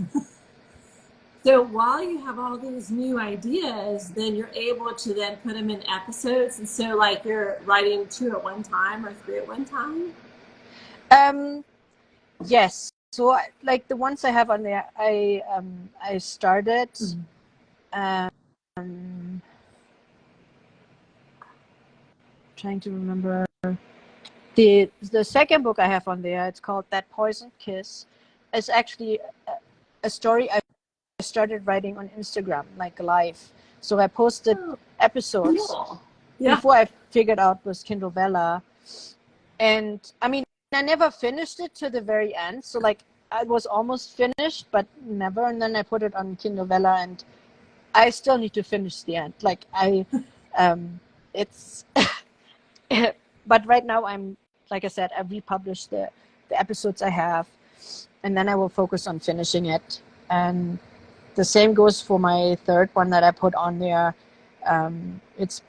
So while you have all these new ideas, then you're able to then put them in episodes. And so like you're writing 2 at one time or 3 at one time? Yes. So like the ones I have on there, I started trying to remember the second book I have on there. It's called That Poison Kiss. It's actually a story I started writing on Instagram, like live. So I posted episodes before I figured out was Kindle Vella. And I mean, I never finished it to the very end. So like I was almost finished, but never. And then I put it on Kindle Vella, and I still need to finish the end. Like it's, but right now like I said, I've republished the episodes I have, and then I will focus on finishing it. And the same goes for my third one that I put on there. It's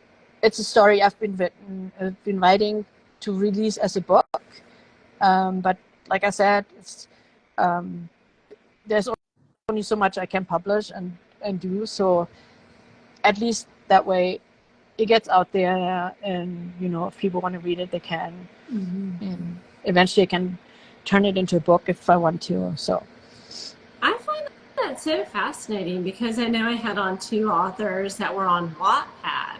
a story I've been writing to release as a book. But like I said, it's there's only so much I can publish and do. So at least that way it gets out there, and if people want to read it, they can. And eventually I can turn it into a book if I want to. So I find that so fascinating because I know I had on two authors that were on Wattpad.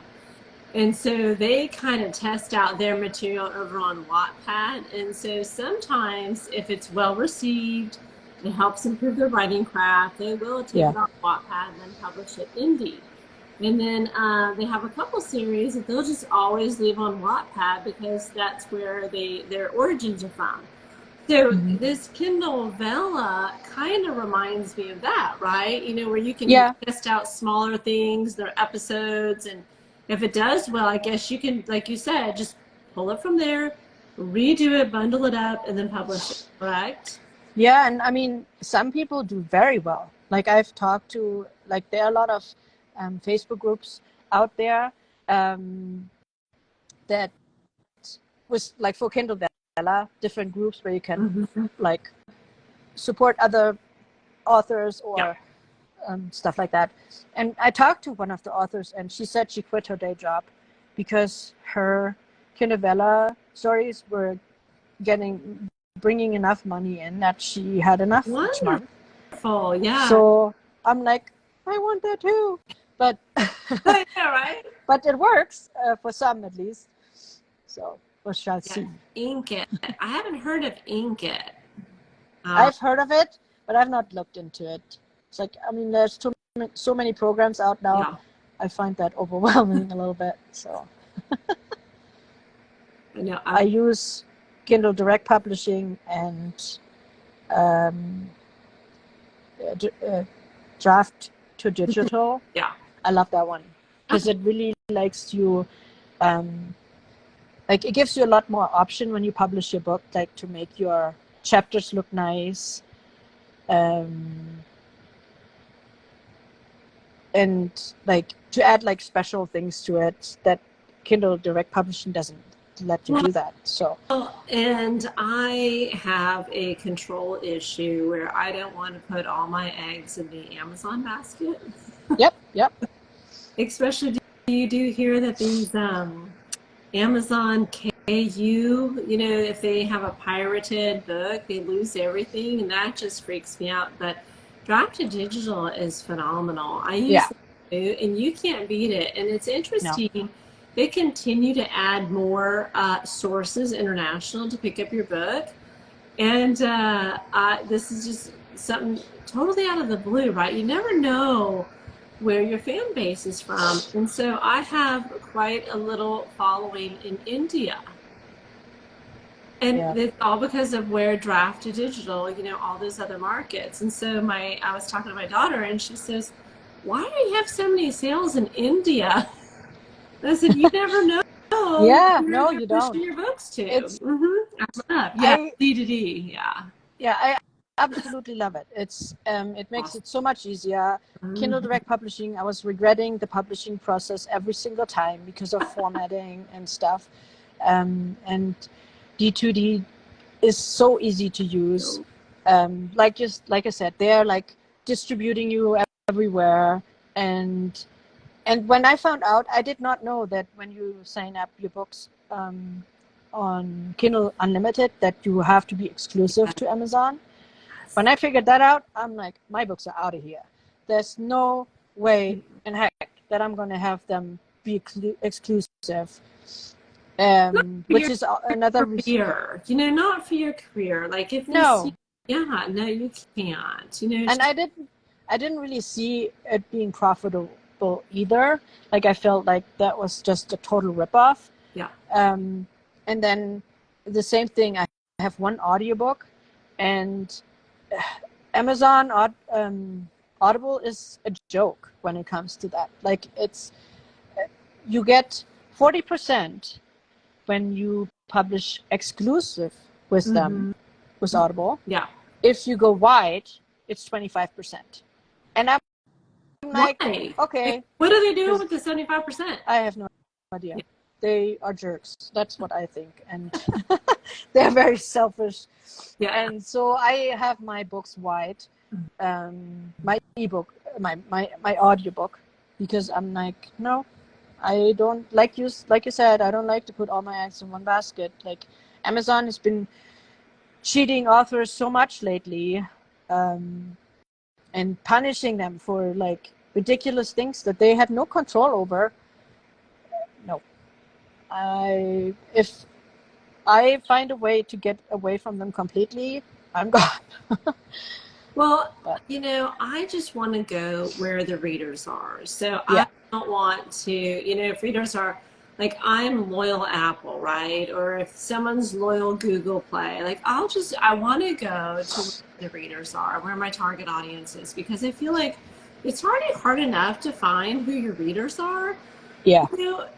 And so they kind of test out their material over on Wattpad. And so sometimes if it's well received, it helps improve their writing craft, they will take it off Wattpad and then publish it indie. And then they have a couple series that they'll just always leave on Wattpad because that's where their origins are from. So this Kindle Vella kind of reminds me of that, right? Where you can test out smaller things, their episodes, and if it does well, I guess you can, like you said, just pull it from there, redo it, bundle it up, and then publish it, correct? Yeah, and I mean, some people do very well. Like I've talked to, like there are a lot of Facebook groups out there that was like for Kindle Vella, different groups where you can like support other authors or stuff like that. And I talked to one of the authors, and she said she quit her day job because her Kindle Vella stories were bringing enough money in that she had enough each month. Wonderful, yeah. So I'm like, I want that too, but yeah, right. But it works for some at least. So we shall see. Inket. I haven't heard of Inket. I've heard of it, but I've not looked into it. It's like, I mean, there's so many programs out now. Yeah. I find that overwhelming a little bit. So I use Kindle Direct Publishing and Draft to Digital. Yeah, I love that one because it really likes you. Like it gives you a lot more option when you publish your book, like to make your chapters look nice. And like to add like special things to it that Kindle Direct Publishing doesn't let you do that. So and I have a control issue where I don't want to put all my eggs in the Amazon basket. Yep. Especially you do hear that these Amazon KU, if they have a pirated book, they lose everything, and that just freaks me out. But Draft to Digital is phenomenal. I use it, and you can't beat it. And it's interesting. No. They continue to add more sources international to pick up your book. And this is just something totally out of the blue, right? You never know where your fan base is from. And so I have quite a little following in India. And it's all because of where Draft to Digital, all those other markets. And so I was talking to my daughter, and she says, "Why do you have so many sales in India?" I said, "You never know." No, you don't. Your books too. It's D2D. Yeah, I absolutely love it. It's it makes it so much easier. Kindle Direct Publishing, I was regretting the publishing process every single time because of formatting and stuff. And D2D is so easy to use. Like I said, they're like distributing you everywhere. And when I found out, I did not know that when you sign up your books on Kindle Unlimited, that you have to be exclusive to Amazon. When I figured that out, I'm like, my books are out of here. There's no way in heck that I'm going to have them be exclusive. Which is another career, not for your career. Like if no, you can't, And I didn't really see it being profitable either. Like I felt like that was just a total ripoff. Yeah. And then the same thing I have one audiobook, and Amazon Audible is a joke when it comes to that. Like, it's you get 40% when you publish exclusive with them, with Audible. Yeah. If you go wide, it's 25%. And I'm like, Why? okay. Like, what do they do with the 75%? I have no idea. Yeah. They are jerks. That's what I think. And they're very selfish. Yeah. And so I have my books wide, my ebook, my audiobook, because I'm like, no, I don't, like you said, I don't like to put all my eggs in one basket. Like, Amazon has been cheating authors so much lately, and punishing them for like ridiculous things that they had no control over. No, if I find a way to get away from them completely, I'm gone. Well, I just want to go where the readers are. So Yeah. I don't want to, if readers are like, I'm loyal Apple, right? Or if someone's loyal Google Play, like, I want to go to where the readers are, where my target audience is, because I feel like it's already hard enough to find who your readers are. Yeah.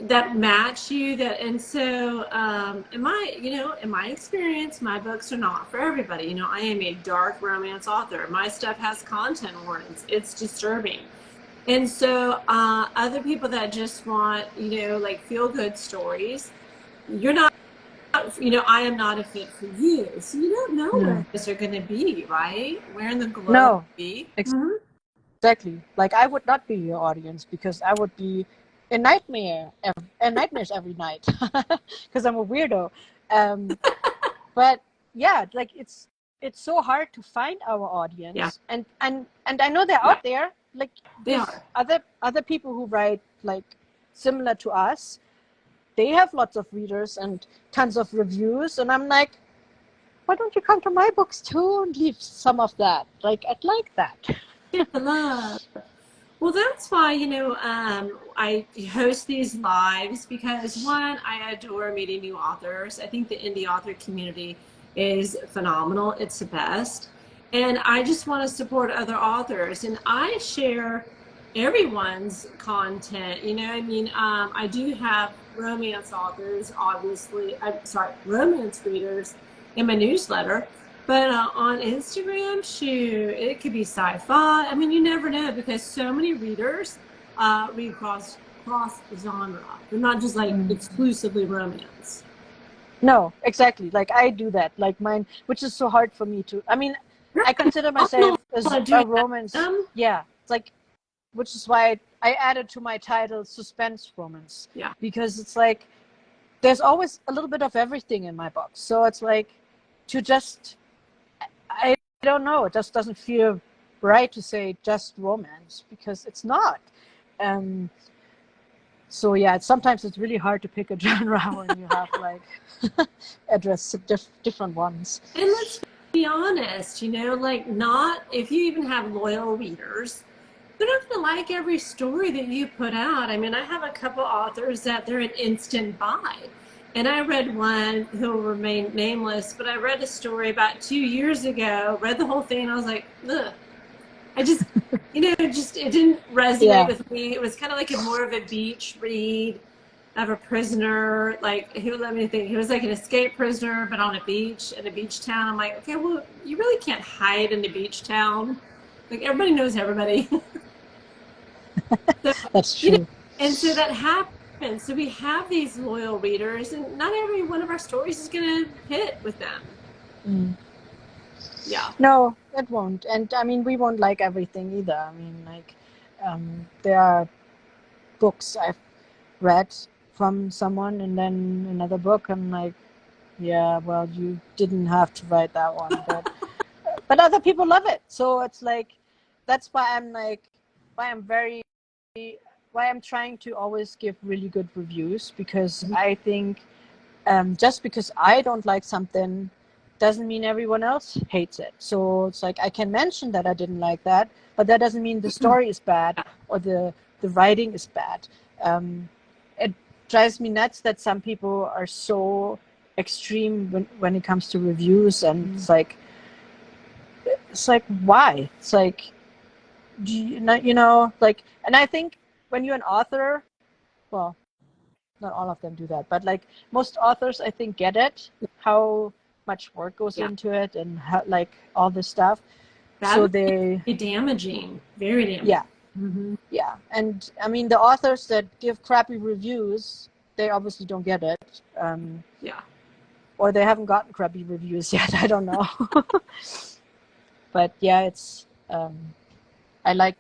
That match you, and so in my experience, my books are not for everybody. I am a dark romance author. My stuff has content warnings. It's disturbing. And so other people that just want, like, feel good stories, you're not, I am not a fit for you. So you don't know where these are going to be, right? Where in the globe no, be. Exactly. Like, I would not be your audience, because I would be in nightmares every night, because I'm a weirdo. But yeah, like, it's so hard to find our audience. Yeah. And I know they're out there. Like, They there's are. other people who write like similar to us. They have lots of readers and tons of reviews, and I'm like, why don't you come to my books too and leave some of that? Like, I'd like that. Yeah, love. Well, that's why, I host these lives, because one, I adore meeting new authors. I think the indie author community is phenomenal. It's the best. And I just want to support other authors. And I share everyone's content. I do have romance authors, obviously. Romance readers in my newsletter. But on Instagram, shoot, it could be sci-fi. I mean, you never know, because so many readers read cross genre. They're not just like exclusively romance. No, exactly. Like, I do that. Like, mine, which is so hard for me to. I mean, I consider myself as a romance. Yeah, it's like, which is why I added to my title suspense romance. Yeah. Because it's like, there's always a little bit of everything in my book. So it's like, to just, I don't know, it just doesn't feel right to say just romance, because it's not. So yeah, sometimes it's really hard to pick a genre when you have like address different ones. And let's be honest, like, not, if you even have loyal readers, they're not going to like every story that you put out. I mean, I have a couple authors that they're an instant buy. And I read one who will remain nameless, but I read a story about 2 years ago, read the whole thing, and I was like, ugh. I just, it didn't resonate with me. It was kind of like more of a beach read of a prisoner. Like, let me think. He was like an escaped prisoner, but on a beach, in a beach town. I'm like, okay, well, you really can't hide in a beach town. Like, everybody knows everybody. So, That's true. And so that happens. So we have these loyal readers, and not every one of our stories is going to hit with them. Yeah. No, it won't. And I mean, we won't like everything either. I mean, like, there are books I've read from someone, and then another book, I'm like, yeah, well, you didn't have to write that one. But other people love it. So it's like, that's why I'm trying to always give really good reviews, because I think just because I don't like something doesn't mean everyone else hates it. So it's like, I can mention that I didn't like that, but that doesn't mean the story is bad or the writing is bad. It drives me nuts that some people are so extreme when it comes to reviews, and it's like why? It's like, do you know, like, and I think when you're an author, well, not all of them do that, but like most authors, I think, get it, how much work goes into it, and how, like, all this stuff. That so would they be damaging, very damaging. Yeah. Yeah, and I mean, the authors that give crappy reviews, they obviously don't get it. Or they haven't gotten crappy reviews yet. I don't know. But yeah, it's I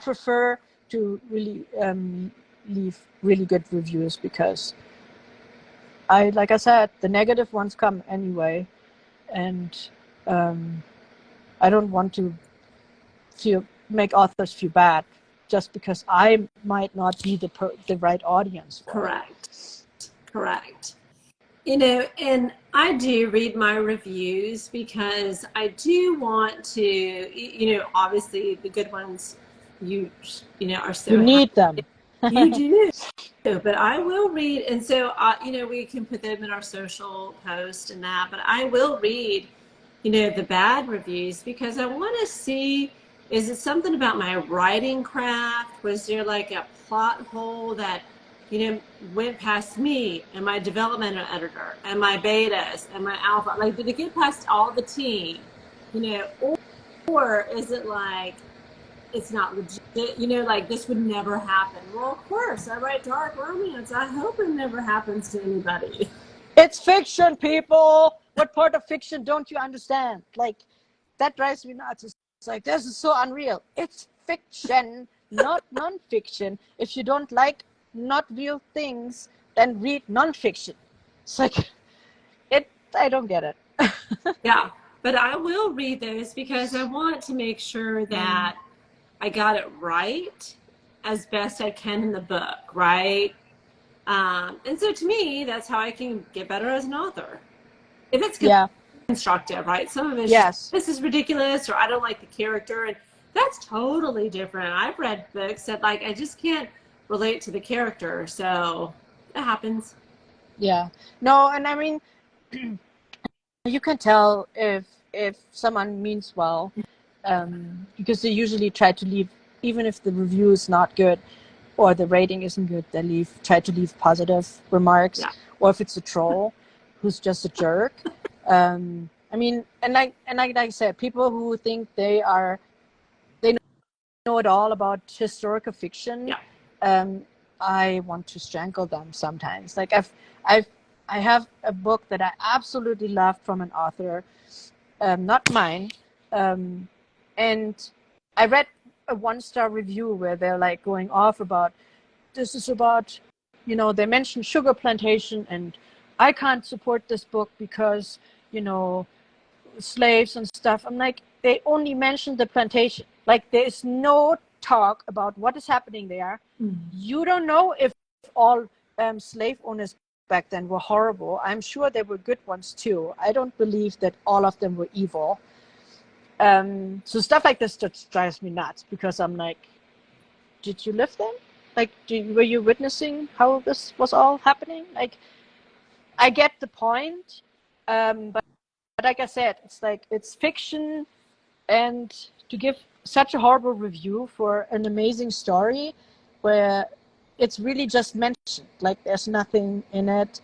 prefer to really leave really good reviews, because like I said, the negative ones come anyway, and I don't want to make authors feel bad just because I might not be the right audience for it. Correct. You know, and I do read my reviews because I do want to, you know, obviously the good ones, you know, are so You need them. You do. But I will read, and so, you know, we can put them in our social post and that, but I will read, you know, the bad reviews, because I want to see, is it something about my writing craft? Was there like a plot hole that, you know, went past me and my developmental editor and my betas and my alpha? Like, did it get past all the team, you know, or is it like, it's not legit, you know, like this would never happen? Well, of course, I write dark romance. I hope it never happens to anybody. It's fiction, people. What part of fiction don't you understand? Like, that drives me nuts. It's like, this is so unreal. It's fiction, not non-fiction. If you don't like not real things, then read non-fiction. It's like, I don't get it. Yeah, but I will read those because I want to make sure that I got it right as best I can in the book, right? And so to me, that's how I can get better as an author. If it's constructive, right? Some of it's just, this is ridiculous, or I don't like the character, and that's totally different. I've read books that, like, I just can't relate to the character, so it happens. Yeah. No, and I mean, you can tell if someone means well, because they usually try to leave, even if the review is not good or the rating isn't good, they try to leave positive remarks. Or if it's a troll who's just a jerk. I mean, and like I said, people who think they know it all about historical fiction. I want to strangle them sometimes. Like, I have a book that I absolutely loved from an author, not mine, and I read a 1-star review where they're like going off about, this is about, you know, they mentioned sugar plantation, and I can't support this book because, you know, slaves and stuff. I'm like, they only mentioned the plantation. Like, there is no talk about what is happening there. You don't know if all slave owners back then were horrible. I'm sure there were good ones too. I don't believe that all of them were evil. So stuff like this just drives me nuts, because I'm like, did you live then? Like, were you witnessing how this was all happening? Like, I get the point, but like I said, it's like, it's fiction, and to give such a horrible review for an amazing story where it's really just mentioned, like there's nothing in it.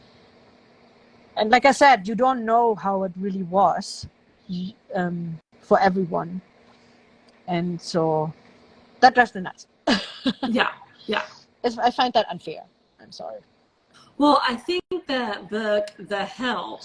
And like I said, you don't know how it really was for everyone. And so that drives me nuts. Yeah. I find that unfair. I'm sorry. Well, I think the book, The Help,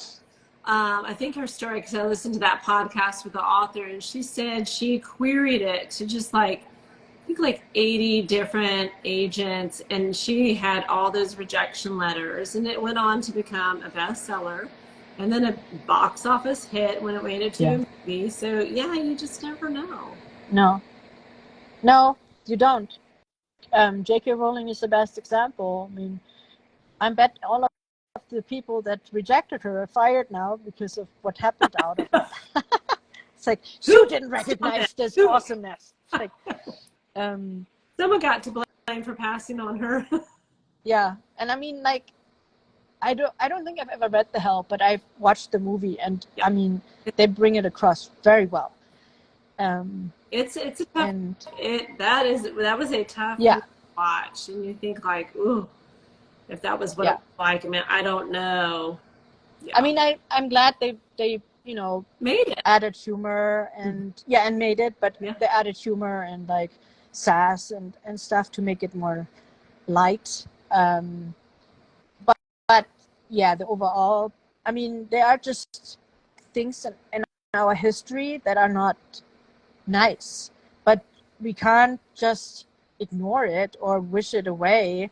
I think her story, because I listened to that podcast with the author, and she said she queried it to just like, I think like 80 different agents, and she had all those rejection letters, and it went on to become a bestseller and then a box office hit when it made it to a movie. So yeah, you just never know. No, you don't. J.K. Rowling is the best example. I mean, I bet all of the people that rejected her are fired now because of what happened out of it. It's like, you didn't recognize this awesomeness. It's like, someone got to blame for passing on her. Yeah, and I mean, like, I don't think I've ever read The Help, but I've watched the movie, and Yeah. I mean, they bring it across very well. It's a tough, And that was a tough yeah, movie to watch, and you think like, ooh, if that was what it yeah. was like, I mean, I don't know. I Yeah, mean, I'm glad they made it. added humor and made it, but Yeah. they added humor and like sass and stuff to make it more light. But yeah, the overall, I mean, there are just things in our history that are not nice, but we can't just ignore it or wish it away,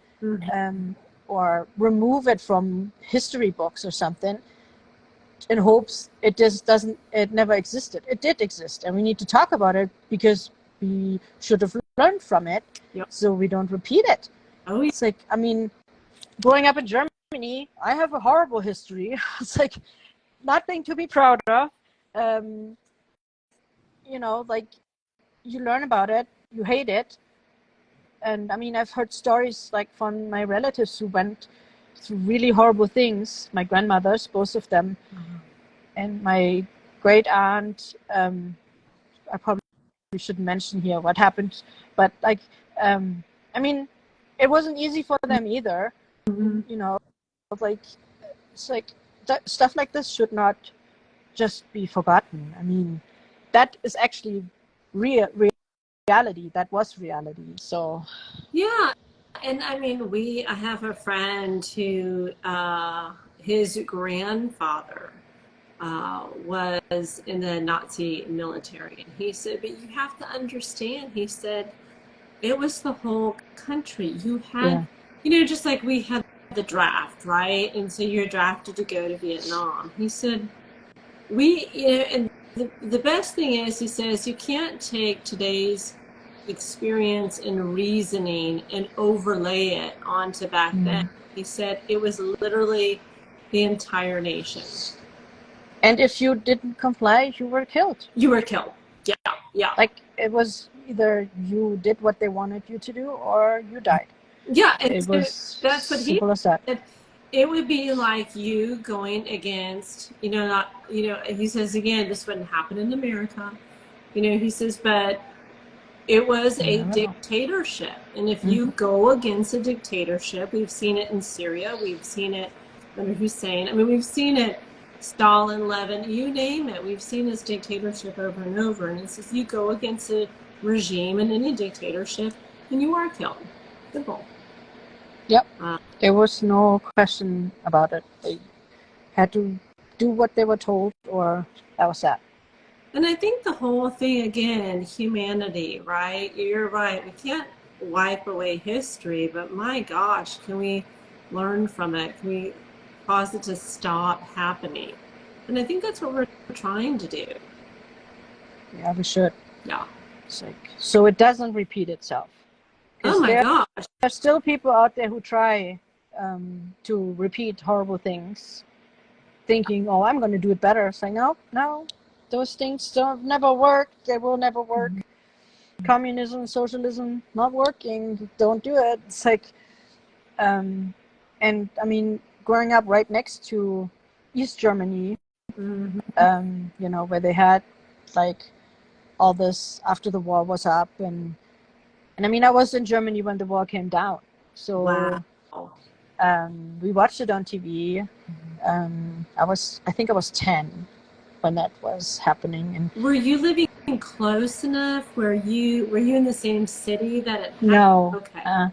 or remove it from history books or something in hopes it never existed. It did exist, and we need to talk about it because we should have learned from it, Yep. so we don't repeat it. Oh, yeah. It's like, I mean, growing up in Germany, I have a horrible history. It's like nothing to be proud of. Like, you learn about it, you hate it. And I mean, I've heard stories like from my relatives who went through really horrible things. My grandmothers, both of them, and my great aunt. I probably shouldn't mention here what happened, but like, I mean, it wasn't easy for them either. You know, like, it's like stuff like this should not just be forgotten. I mean, that is actually reality. That was reality. So Yeah, and I mean, I have a friend who, his grandfather was in the Nazi military, and he said, but you have to understand, he said, it was the whole country. You had, yeah, just like we had the draft, right? And so you're drafted to go to Vietnam. He said, and the best thing is, he says, you can't take today's experience and reasoning and overlay it onto back then. He said it was literally the entire nation. and if you didn't comply, you were killed. You were killed. Yeah, yeah. Like, it was either you did what they wanted you to do or you died. Yeah, and It so was that's what he simple as that. said. It would be like you going against, not, he says, again, this wouldn't happen in America. He says, but it was a dictatorship. And if you go against a dictatorship, we've seen it in Syria, we've seen it under Hussein. I mean, we've seen it, Stalin, Levin, you name it. We've seen this dictatorship over and over. And it says you go against a regime in any dictatorship, and you are killed. Simple. Yep. There was no question about it. They had to do what they were told, or that was that. And I think the whole thing, again, humanity, right? You're right. We can't wipe away history, but my gosh, can we learn from it? Can we cause it to stop happening? And I think that's what we're trying to do. Yeah, we should. Yeah. It's like, so it doesn't repeat itself. Oh my gosh. There's still people out there who try to repeat horrible things, thinking, "Oh, I'm going to do it better." It's like, no, those things don't never work. They will never work. Communism, socialism, not working. Don't do it. It's like, and I mean, growing up right next to East Germany, where they had like all this after the war was up, and I mean, I was in Germany when the wall came down, so wow. We watched it on TV. I think I was 10 when that was happening. And were you living close enough? Were you in the same city that it happened? No, okay.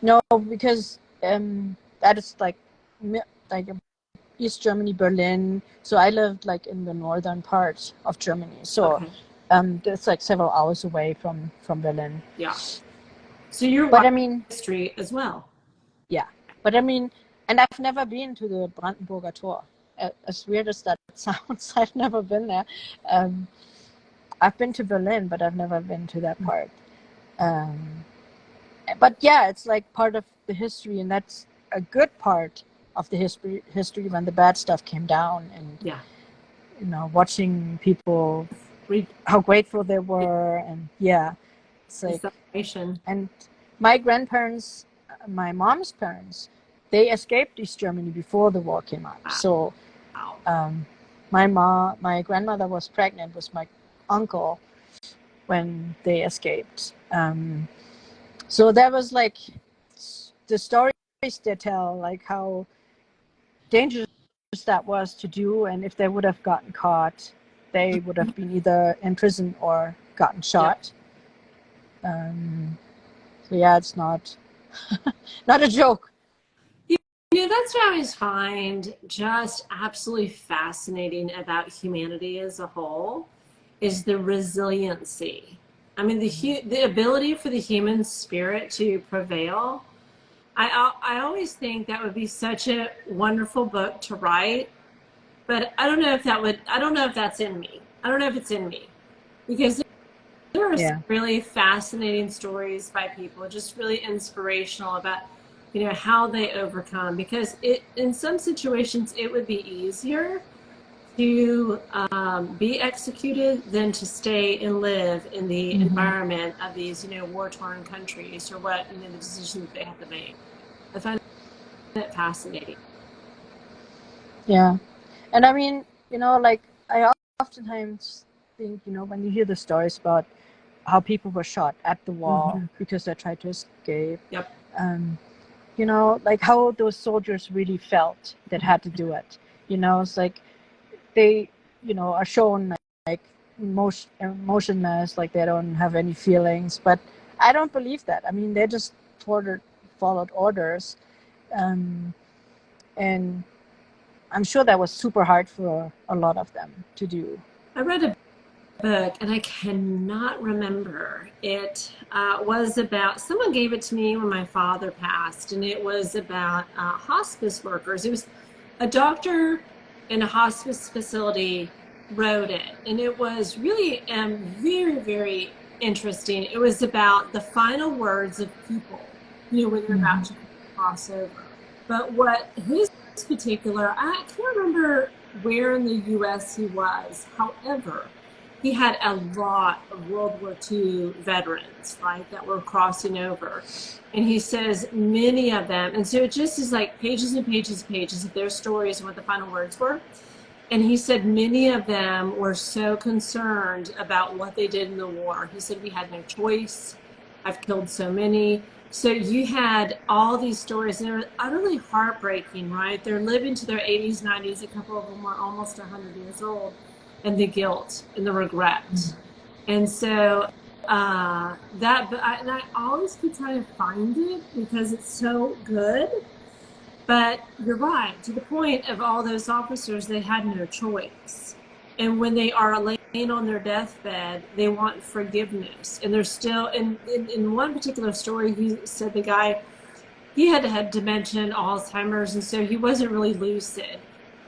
No, because that is like East Germany, Berlin. So I lived like in the northern part of Germany. So okay. It's like several hours away from Berlin. Yeah. So you're But I mean, history as well. Yeah, but I mean, and I've never been to the Brandenburger Tor. As weird as that sounds, I've never been there. I've been to Berlin, but I've never been to that part. But yeah, it's like part of the history, and that's a good part of the history when the bad stuff came down, and watching people how grateful they were, and it's like, celebration. and my grandparents, my mom's parents, they escaped East Germany before the war came out. Wow. So my grandmother was pregnant with my uncle when they escaped. So that was like the stories they tell, like how dangerous that was to do, and if they would have gotten caught, they would have been either in prison or gotten shot. Yep. So yeah, it's not not a joke. You know, that's what I always find just absolutely fascinating about humanity as a whole is the resiliency. I mean, the ability for the human spirit to prevail. I always think that would be such a wonderful book to write, but I don't know if that's in me. I don't know if it's in me, because there are some really fascinating stories by people, just really inspirational about, you know, how they overcome, because in some situations it would be easier to be executed than to stay and live in the environment of these, you know, war-torn countries, or what, you know, the decisions they have to make. I find it fascinating. Yeah. And I mean, you know, like I oftentimes think, you know, when you hear the stories about how people were shot at the wall because they tried to escape. Yep. You know, like how those soldiers really felt that had to do it. You know, it's like they, you know, are shown like emotionless, like they don't have any feelings. But I don't believe that. I mean, they just followed orders, and I'm sure that was super hard for a lot of them to do. I read a book, and I cannot remember. It was about, someone gave it to me when my father passed, and it was about hospice workers. It was a doctor in a hospice facility wrote it, and it was really very, very interesting. It was about the final words of people, you know, when they're about to cross over. But what his particular, I can't remember where in the U.S. he was. However, he had a lot of World War II veterans, right, that were crossing over. And he says many of them, and so it just is like pages and pages and pages of their stories and what the final words were. And he said many of them were so concerned about what they did in the war. He said, we had no choice. I've killed so many. So you had all these stories, and they were utterly heartbreaking, right? They're living to their 80s, 90s. A couple of them were almost 100 years old. And the guilt and the regret. And so I always keep trying to find it because it's so good. But you're right, to the point of all those officers, they had no choice. And when they are laying on their deathbed, they want forgiveness. And they're still, in one particular story, he said the guy, he had dementia and Alzheimer's, and so he wasn't really lucid.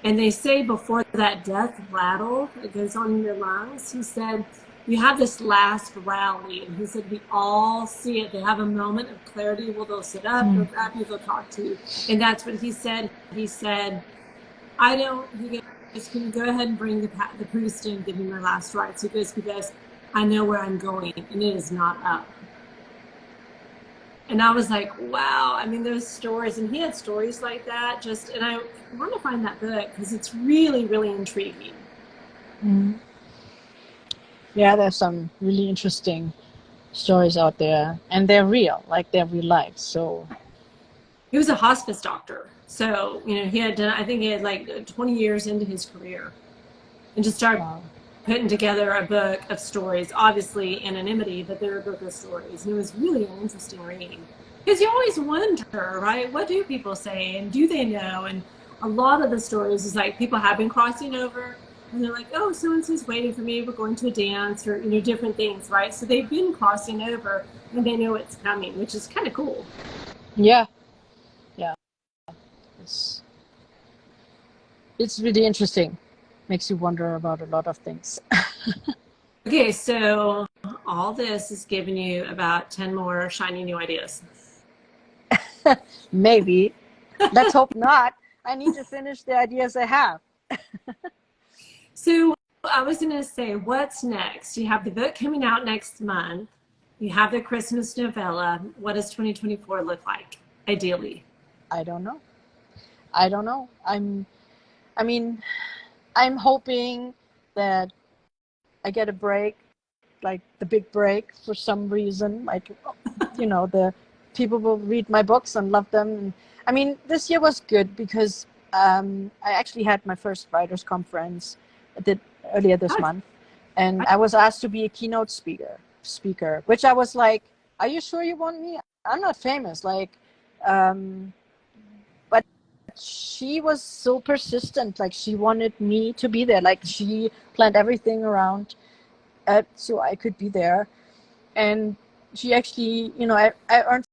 And they say before that death rattle that goes on in your lungs, he said, you have this last rally. And he said, we all see it. They have a moment of clarity where they'll sit up, they'll grab you, they'll talk to you. And that's what he said. He said, he goes, can you go ahead and bring the priest in and give me my last rites? He goes, because I know where I'm going, and it is not up. And I was like, wow. I mean, those stories, and he had stories like that. And I want to find that book because it's really, really intriguing. Yeah, there's some really interesting stories out there, and they're real, like they're real life. So he was a hospice doctor. So, you know, he had done, I think he had like 20 years into his career, and just started putting together a book of stories, obviously anonymity, but they're a book of stories. And it was really an interesting reading. Because you always wonder, right? What do people say? And do they know? And a lot of the stories is like people have been crossing over, and they're like, oh, so-and-so's waiting for me. We're going to a dance, or, you know, different things, right? So they've been crossing over, and they know it's coming, which is kind of cool. Yeah. Yeah. It's really interesting. Makes you wonder about a lot of things. Okay, so all this is giving you about 10 more shiny new ideas. Maybe. Let's hope not. I need to finish the ideas I have. So I was going to say, what's next? You have the book coming out next month. You have the Christmas novella. What does 2024 look like, ideally? I don't know. I don't know. I mean, I'm hoping that I get a break, like the big break for some reason. Like, the people will read my books and love them. And, I mean, this year was good because I actually had my first writers' conference. I did earlier this Nice. month, and I was asked to be a keynote speaker, which I was like, "Are you sure you want me? I'm not famous." Like, but she was so persistent. Like, she wanted me to be there. Like, she planned everything around so I could be there. And she actually, I earned